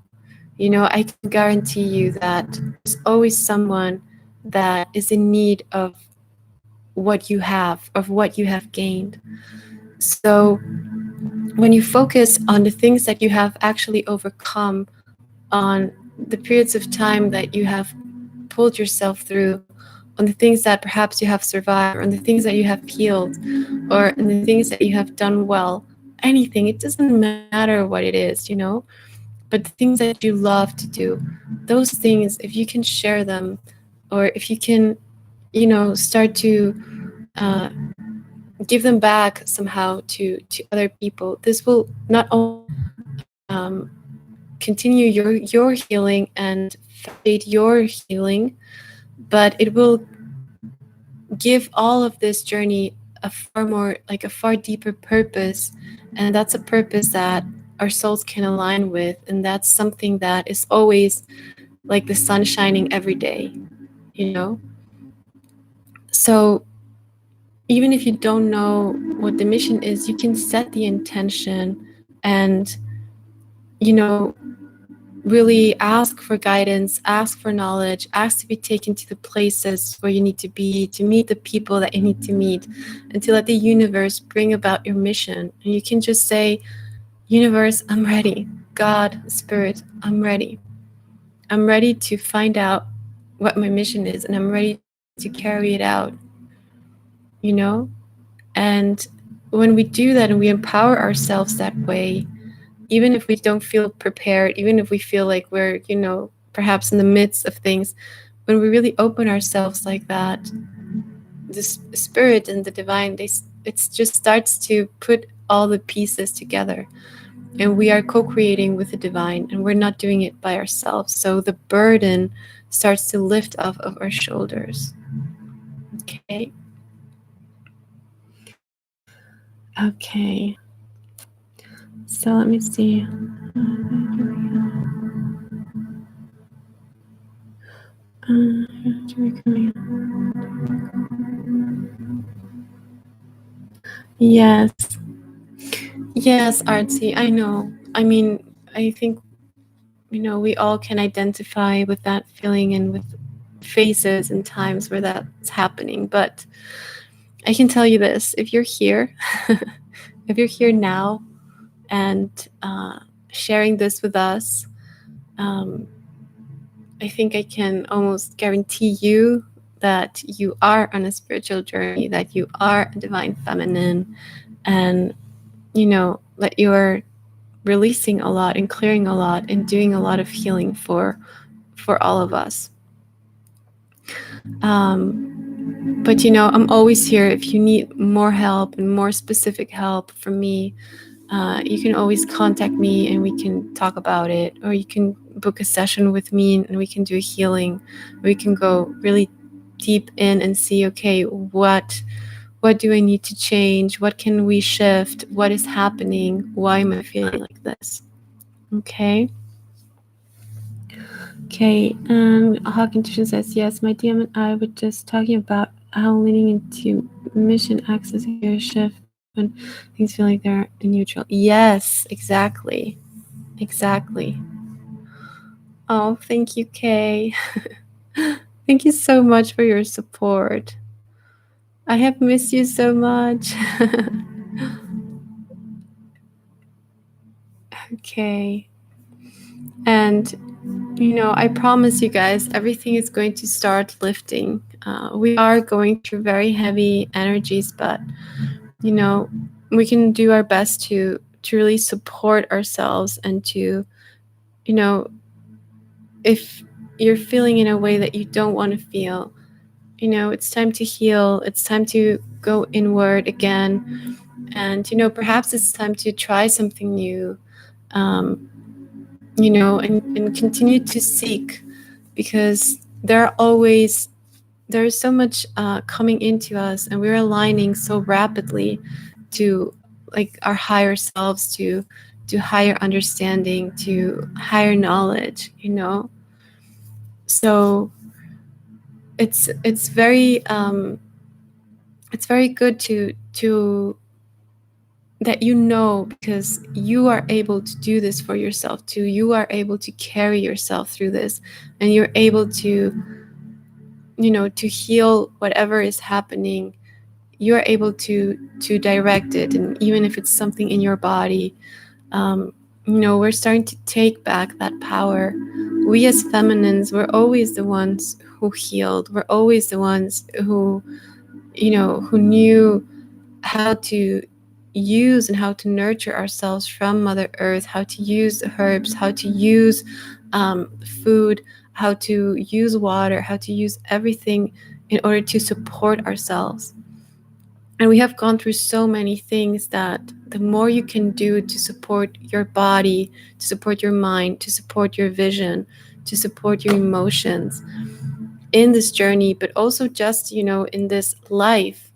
I can guarantee you that there's always someone that is in need of what you have, of what you have gained. So when you focus on the things that you have actually overcome, on the periods of time that you have pulled yourself through, on the things that perhaps you have survived, on the things that you have healed, or on the things that you have done well, anything, it doesn't matter what it is, but the things that you love to do, those things, if you can share them, or if you can, start to give them back somehow to other people, this will not only continue your healing and facilitate your healing, but it will give all of this journey a far deeper purpose. And that's a purpose that our souls can align with, and that's something that is always like the sun shining every day, So even if you don't know what the mission is, you can set the intention and really ask for guidance, ask for knowledge, ask to be taken to the places where you need to be, to meet the people that you need to meet, and to let the universe bring about your mission. And you can just say, universe, I'm ready. God, Spirit, I'm ready. I'm ready to find out what my mission is, and I'm ready to carry it out, And when we do that and we empower ourselves that way, even if we don't feel prepared, even if we feel like we're, perhaps in the midst of things, when we really open ourselves like that, the spirit and the divine, it just starts to put all the pieces together. And we are co-creating with the divine, and we're not doing it by ourselves. So the burden starts to lift off of our shoulders. Okay. Okay. So let me see. Yes. Yes, Artsy, I know. I mean, I think, we all can identify with that feeling and with phases and times where that's happening. But I can tell you this, if you're here, if you're here now and sharing this with us, I think I can almost guarantee you that you are on a spiritual journey, that you are a divine feminine, and, that you are releasing a lot and clearing a lot and doing a lot of healing for all of us. But I'm always here if you need more help and more specific help from me. you can always contact me and we can talk about it, or you can book a session with me and we can do a healing. We can go really deep in and see, okay, what do I need to change? What can we shift? What is happening? Why am I feeling like this? Okay. Okay, Hawking says, yes, my DM and I were just talking about how leaning into mission access a shift when things feel like they're neutral. Yes, exactly. Exactly. Oh, thank you, Kay. Thank you so much for your support. I have missed you so much. Okay. And, I promise you guys, everything is going to start lifting. We are going through very heavy energies, but, we can do our best to really support ourselves and to, if you're feeling in a way that you don't want to feel, it's time to heal. It's time to go inward again. And, perhaps it's time to try something new, and continue to seek, because there's so much coming into us, and we're aligning so rapidly to like our higher selves, to higher understanding, to higher knowledge, So it's very good to that, because you are able to do this for yourself too. You are able to carry yourself through this, and you're able to to heal whatever is happening. You're able to direct it, and even if it's something in your body, we're starting to take back that power. We as feminines, we're always the ones who healed. We're always the ones who who knew how to use and how to nurture ourselves from Mother Earth, how to use the herbs, how to use food, how to use water, how to use everything in order to support ourselves. And we have gone through so many things that the more you can do to support your body, to support your mind, to support your vision, to support your emotions in this journey, but also just, in this life,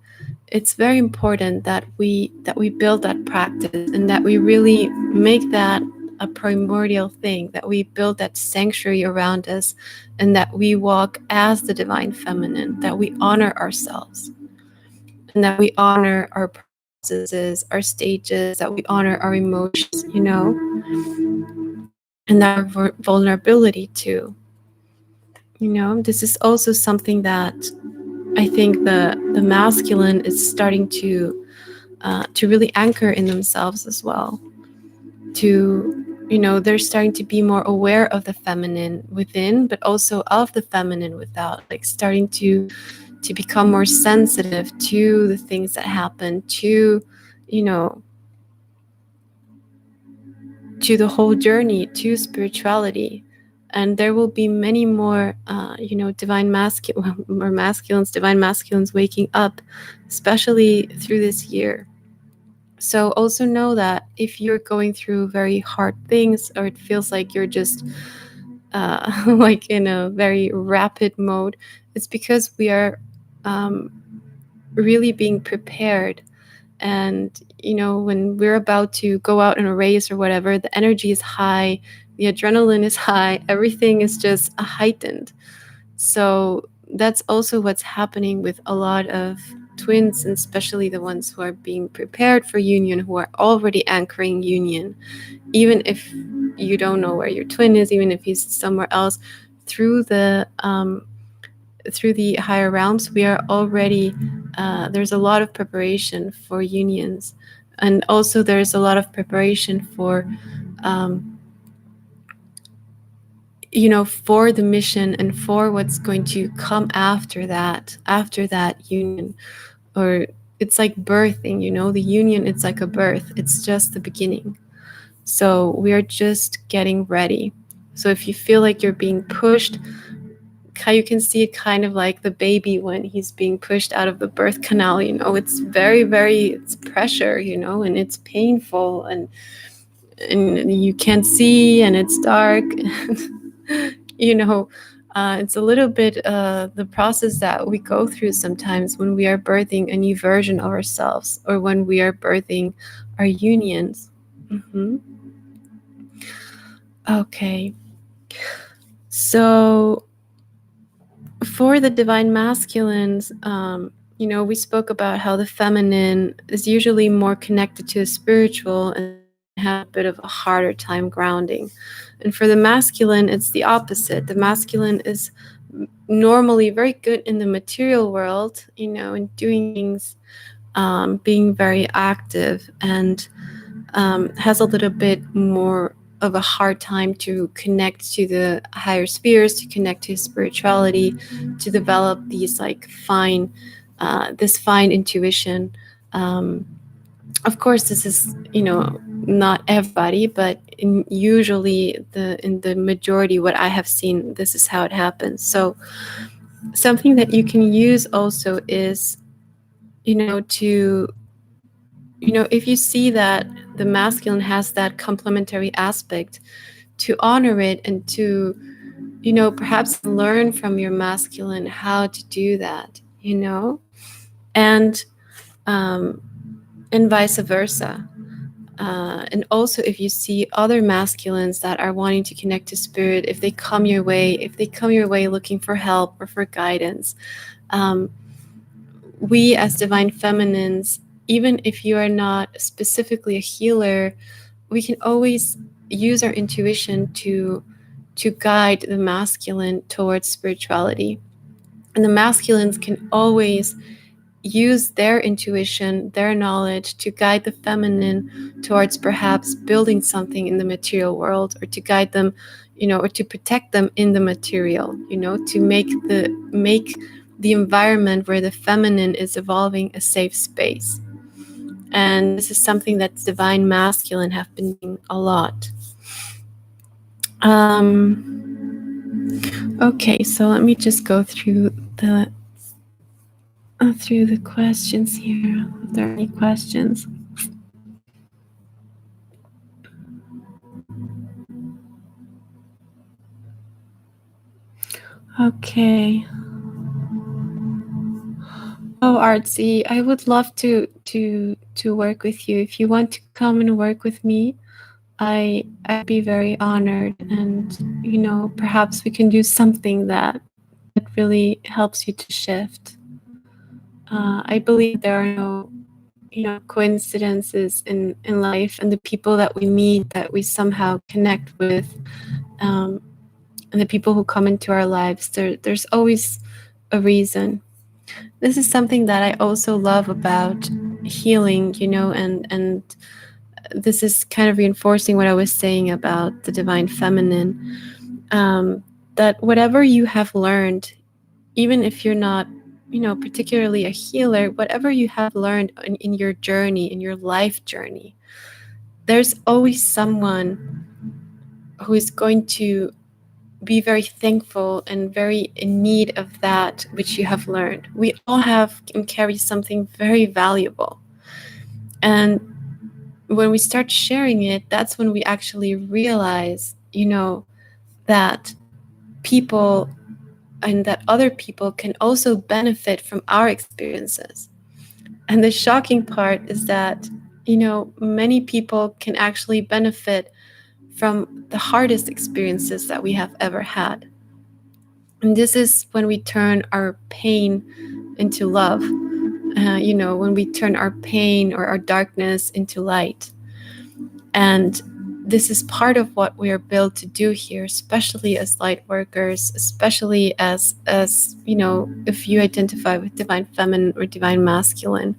it's very important that we build that practice, and that we really make that a primordial thing, that we build that sanctuary around us, and that we walk as the divine feminine, that we honor ourselves, and that we honor our processes, our stages, that we honor our emotions, and our vulnerability too. This is also something that I think the masculine is starting to really anchor in themselves as well. They're starting to be more aware of the feminine within, but also of the feminine without, like starting to become more sensitive to the things that happen, to to the whole journey, to spirituality. And there will be many more divine divine masculines waking up, especially through this year. So also know that if you're going through very hard things, or it feels like you're just like in a very rapid mode, it's because we are really being prepared. And when we're about to go out in a race or whatever, the energy is high, the adrenaline is high, everything is just heightened. So that's also what's happening with a lot of twins, and especially the ones who are being prepared for union, who are already anchoring union. Even if you don't know where your twin is, even if he's somewhere else, through the higher realms, we are already there's a lot of preparation for unions, and also there's a lot of preparation for for the mission, and for what's going to come after that union. Or it's like birthing, the union, it's like a birth, it's just the beginning. So we are just getting ready. So if you feel like you're being pushed, how you can see it kind of like the baby when he's being pushed out of the birth canal. It's it's pressure, and it's painful, and you can't see, and it's dark. It's a little bit the process that we go through sometimes when we are birthing a new version of ourselves, or when we are birthing our unions. Okay. So for the divine masculines, we spoke about how the feminine is usually more connected to the spiritual and have a bit of a harder time grounding. And for the masculine, it's the opposite. The masculine is normally very good in the material world, in doing things, being very active, and has a little bit more of a hard time to connect to the higher spheres, to connect to spirituality, to develop these this fine intuition. Of course, this is not everybody, but usually in the majority, what I have seen, this is how it happens. So something that you can use also is to if you see that the masculine has that complementary aspect, to honor it, and to perhaps learn from your masculine how to do that, and vice versa. And also, if you see other masculines that are wanting to connect to spirit, if they come your way looking for help or for guidance, we as divine feminines, even if you are not specifically a healer, we can always use our intuition to guide the masculine towards spirituality. And the masculines can always use their intuition, their knowledge, to guide the feminine towards perhaps building something in the material world, or to guide them, or to protect them in the material, to make the environment where the feminine is evolving a safe space. And this is something that divine masculine have been doing a lot. Okay, so let me just go through the questions here. If there are any questions. Okay. Oh, Artsy, I would love to work with you. If you want to come and work with me, I'd be very honored, and perhaps we can do something that really helps you to shift. I believe there are no coincidences in life, and the people that we meet, that we somehow connect with, and the people who come into our lives, there's always a reason. This is something that I also love about healing, and this is kind of reinforcing what I was saying about the divine feminine, that whatever you have learned, even if you're not particularly a healer, whatever you have learned in your journey, in your life journey, there's always someone who is going to be very thankful and very in need of that which you have learned. We all have and carry something very valuable. And when we start sharing it, that's when we actually realize, that people and that other people can also benefit from our experiences. And the shocking part is that, many people can actually benefit from the hardest experiences that we have ever had. And this is when we turn our pain into love, when we turn our pain or our darkness into light. And this is part of what we are built to do here, especially as light workers, especially as if you identify with divine feminine or divine masculine.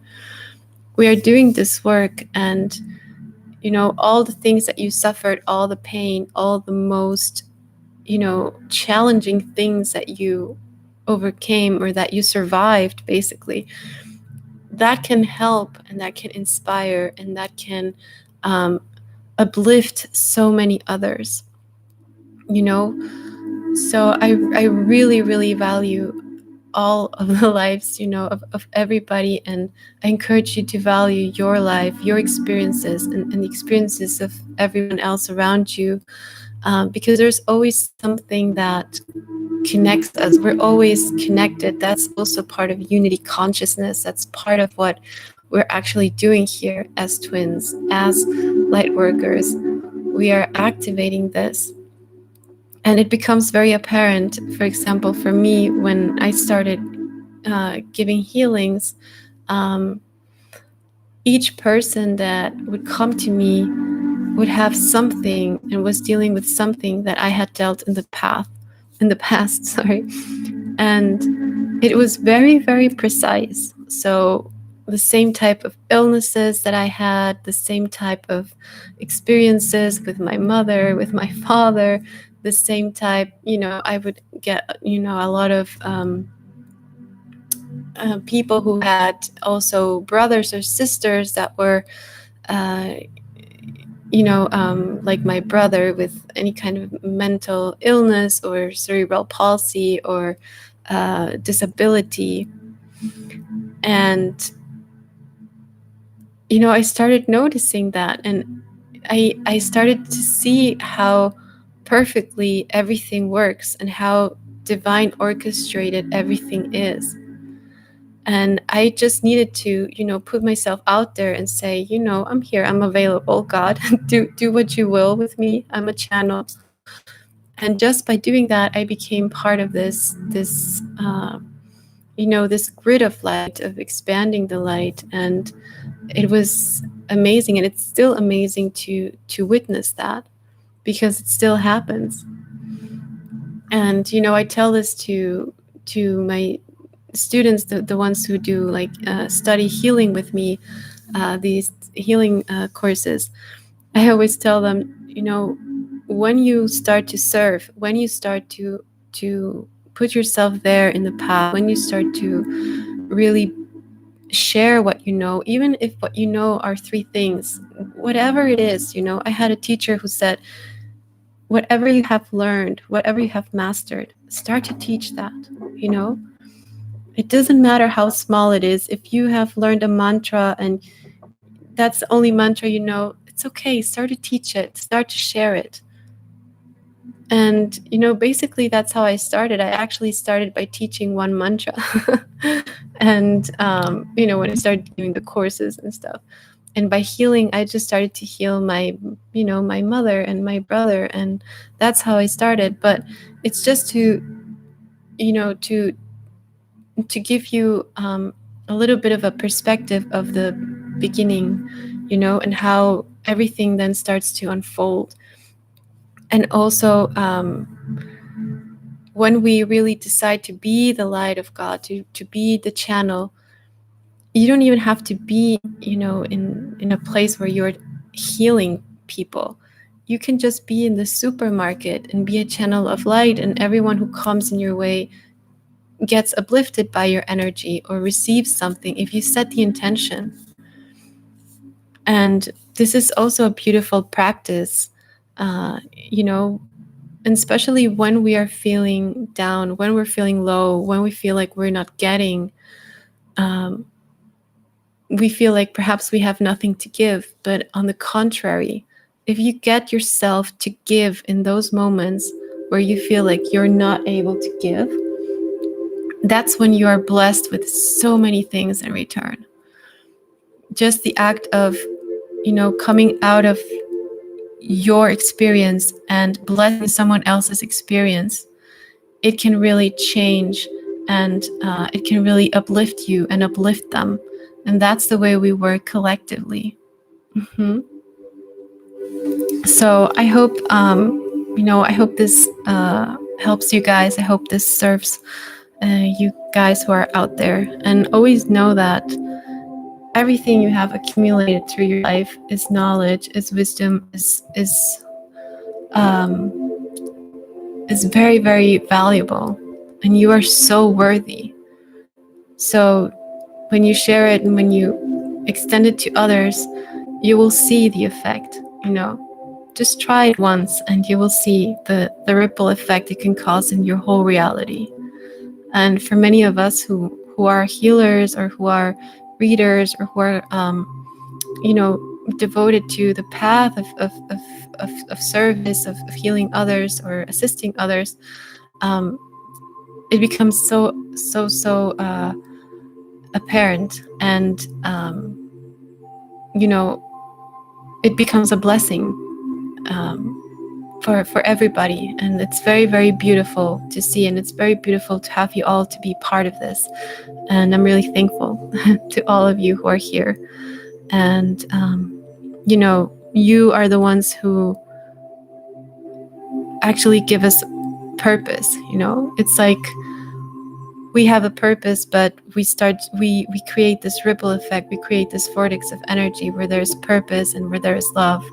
We are doing this work, and all the things that you suffered, all the pain, all the most challenging things that you overcame or that you survived, basically, that can help, and that can inspire, and that can uplift so many others. So I really, really value all of the lives, of everybody. And I encourage you to value your life, your experiences, and the experiences of everyone else around you, because there's always something that connects us. We're always connected. That's also part of unity consciousness. That's part of what we're actually doing here as twins, as light workers. We are activating this. And it becomes very apparent, for example, for me, when I started giving healings, each person that would come to me would have something and was dealing with something that I had dealt in the past, sorry. And it was very, very precise. So the same type of illnesses that I had, the same type of experiences with my mother, with my father, the same type, I would get, a lot of people who had also brothers or sisters that were, like my brother with any kind of mental illness or cerebral palsy or disability. And, I started noticing that, and I started to see how perfectly everything works and how divine orchestrated everything is. And I just needed to, put myself out there and say, I'm here, I'm available, God, do what you will with me. I'm a channel. And just by doing that, I became part of this grid of light, of expanding the light. And it was amazing, and it's still amazing to witness that, because it still happens. And I tell this to my students, the ones who do like study healing with me, these healing courses. I always tell them, when you start to serve, when you start to put yourself there in the path, when you start to really share what you know, even if what you know are 3 things, whatever it is. I had a teacher who said, whatever you have learned, whatever you have mastered, start to teach that. It doesn't matter how small it is. If you have learned a mantra and that's the only mantra it's okay. Start to teach it, start to share it. And basically that's how I started. I actually started by teaching one mantra. And when I started doing the courses and stuff, and by healing, I just started to heal my my mother and my brother, and that's how I started. But it's just to give you a little bit of a perspective of the beginning, and how everything then starts to unfold. And also, when we really decide to be the light of God, to be the channel, you don't even have to be, in a place where you're healing people. You can just be in the supermarket and be a channel of light, and everyone who comes in your way gets uplifted by your energy or receives something if you set the intention. And this is also a beautiful practice, and especially when we are feeling down, when we're feeling low, when we feel like we're not getting, we feel like perhaps we have nothing to give. But on the contrary, if you get yourself to give in those moments where you feel like you're not able to give, that's when you are blessed with so many things in return. Just the act of, coming out of your experience and blessing someone else's experience, it can really change, and it can really uplift you and uplift them. And that's the way we work collectively. Mm-hmm. So I hope, I hope this helps you guys. I hope this serves you guys who are out there. And always know that everything you have accumulated through your life is knowledge, is wisdom, is very, very valuable, and you are so worthy. So when you share it and when you extend it to others, you will see the effect. just try it once and you will see the ripple effect it can cause in your whole reality. And for many of us who are healers or who are readers or who are devoted to the path of service, of healing others or assisting others, it becomes so apparent, and it becomes a blessing for everybody, and it's very, very beautiful to see, and it's very beautiful to have you all to be part of this. And I'm really thankful to all of you who are here. And you are the ones who actually give us purpose. It's like we have a purpose, but we create this ripple effect, we create this vortex of energy where there's purpose and where there's love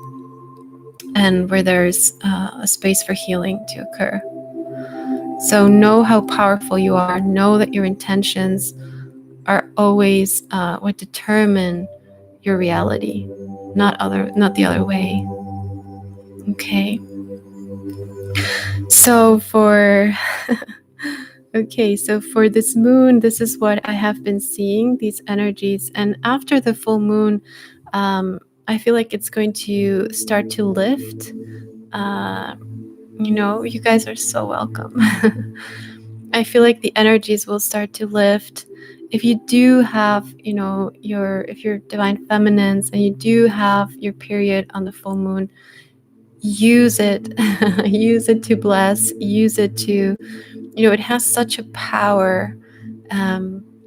and where there's a space for healing to occur. So know how powerful you are. Know that your intentions are always what determine your reality, not the other way. Okay. So for this moon, this is what I have been seeing, these energies. And after the full moon, I feel like it's going to start to lift. You guys are so welcome. I feel like the energies will start to lift. If you do have, if you're divine feminines and you do have your period on the full moon, use it. Use it to bless. Use it to, it has such a power.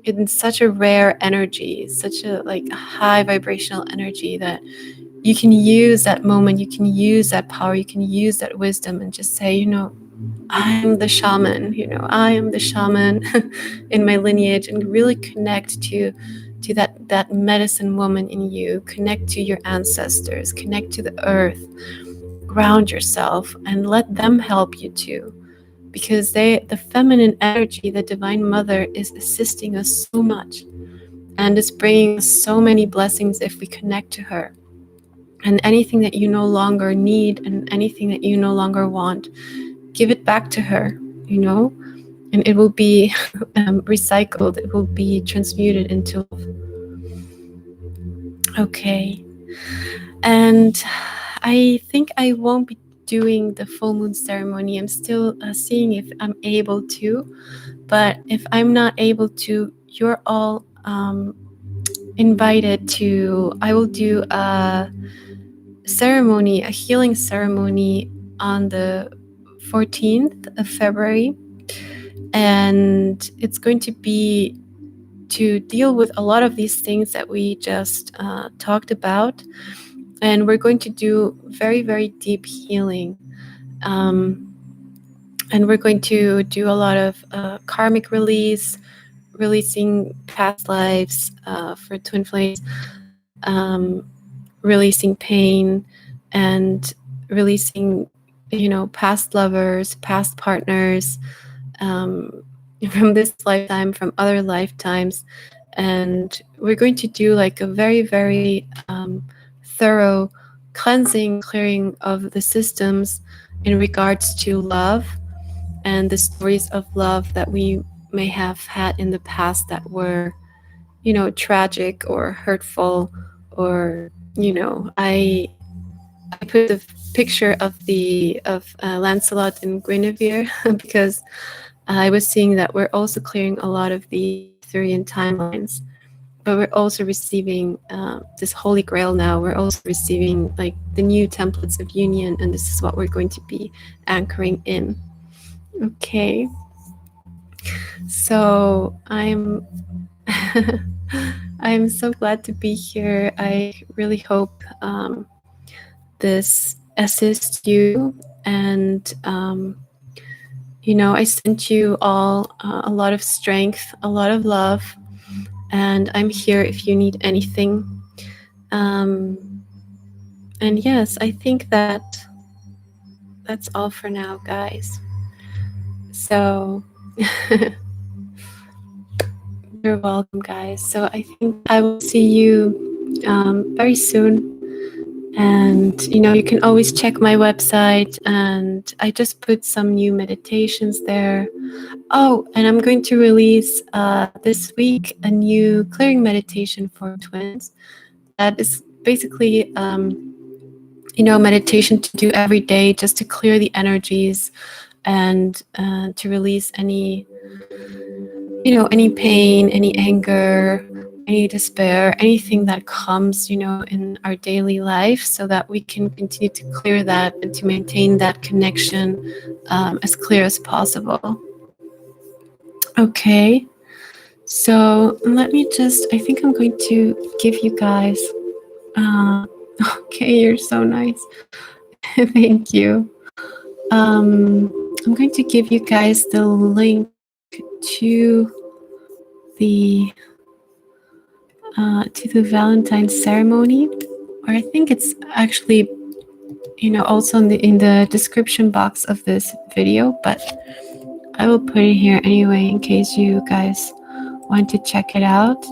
It's such a rare energy, such a high vibrational energy that you can use that moment, you can use that power, you can use that wisdom and just say, I'm the shaman, I am the shaman in my lineage, and really connect to that medicine woman in you, connect to your ancestors, connect to the earth, ground yourself, and let them help you too. Because the feminine energy, the divine mother, is assisting us so much and is bringing us so many blessings if we connect to her. And anything that you no longer need and anything that you no longer want, give it back to her, and it will be recycled. It will be transmuted into love. Okay. And I think I won't be doing the full moon ceremony. I'm still seeing if I'm able to. But if I'm not able to, you're all invited to. I will do a ceremony, a healing ceremony on the 14th of February. And it's going to be to deal with a lot of these things that we just talked about. And we're going to do very, very deep healing. And we're going to do a lot of karmic releasing past lives for twin flames, releasing pain, and releasing, past lovers, past partners, from this lifetime, from other lifetimes. And we're going to do a very, very thorough cleansing, clearing of the systems in regards to love and the stories of love that we may have had in the past that were, tragic or hurtful, or, I put the picture of Lancelot and Guinevere because I was seeing that we're also clearing a lot of the Arthurian timelines, but we're also receiving this Holy Grail now. We're also receiving the new templates of union, and this is what we're going to be anchoring in. Okay. So I'm I'm so glad to be here. I really hope this assists you, and I sent you all a lot of strength, a lot of love, and I'm here if you need anything. And yes, I think that's all for now, guys. So you're welcome, guys. So I think I will see you very soon. And, you can always check my website, and I just put some new meditations there. Oh, and I'm going to release this week a new clearing meditation for twins. That is basically, meditation to do every day just to clear the energies and to release any pain, any anger, any despair, anything that comes, in our daily life, so that we can continue to clear that and to maintain that connection as clear as possible. Okay, so let me I think I'm going to give you guys, okay, you're so nice. Thank you. I'm going to give you guys the link to the Valentine ceremony, or I think it's actually, also in the description box of this video, but I will put it here anyway in case you guys want to check it out.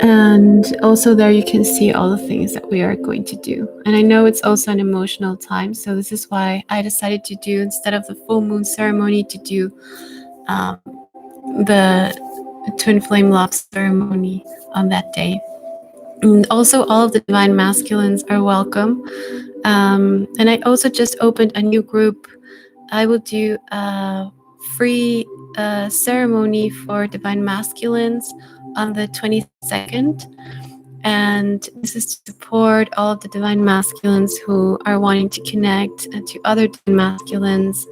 And also there you can see all the things that we are going to do. And I know it's also an emotional time, so this is why I decided to do, instead of the full moon ceremony, to do the twin flame love ceremony on that day. And also all of the divine masculines are welcome. And I also just opened a new group. I will do a free ceremony for divine masculines on the 22nd. And this is to support all of the divine masculines who are wanting to connect to other divine masculines.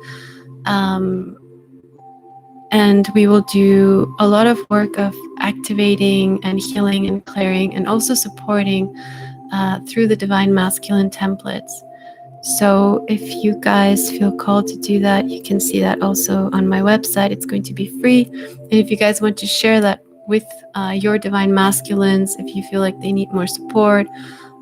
And we will do a lot of work of activating and healing and clearing, and also supporting through the divine masculine templates. So if you guys feel called to do that, you can see that also on my website. It's going to be free. And if you guys want to share that with your divine masculines, if you feel like they need more support,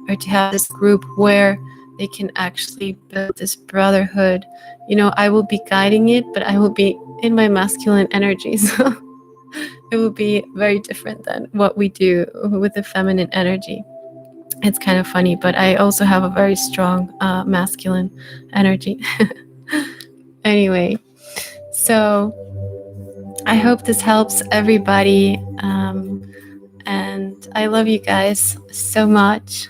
or to have this group where they can actually build this brotherhood, I will be guiding it, but I will be in my masculine energy. So it will be very different than what we do with the feminine energy. It's kind of funny, but I also have a very strong masculine energy. Anyway, so I hope this helps everybody. And I love you guys so much.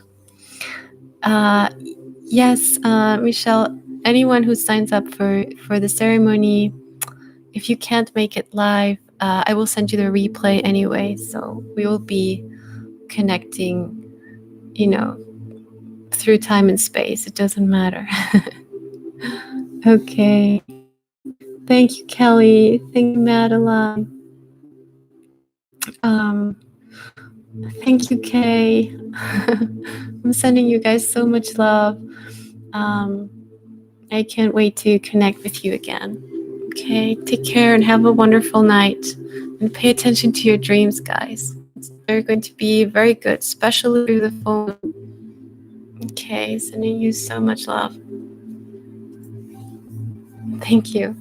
Yes, Michelle, anyone who signs up for the ceremony, if you can't make it live, I will send you the replay anyway. So we will be connecting, through time and space. It doesn't matter. Okay. Thank you, Kelly. Thank you, Madeline. Thank you, Kay. I'm sending you guys so much love. I can't wait to connect with you again. Okay, take care and have a wonderful night. And pay attention to your dreams, guys. They're going to be very good, especially through the phone. Okay, sending you so much love. Thank you.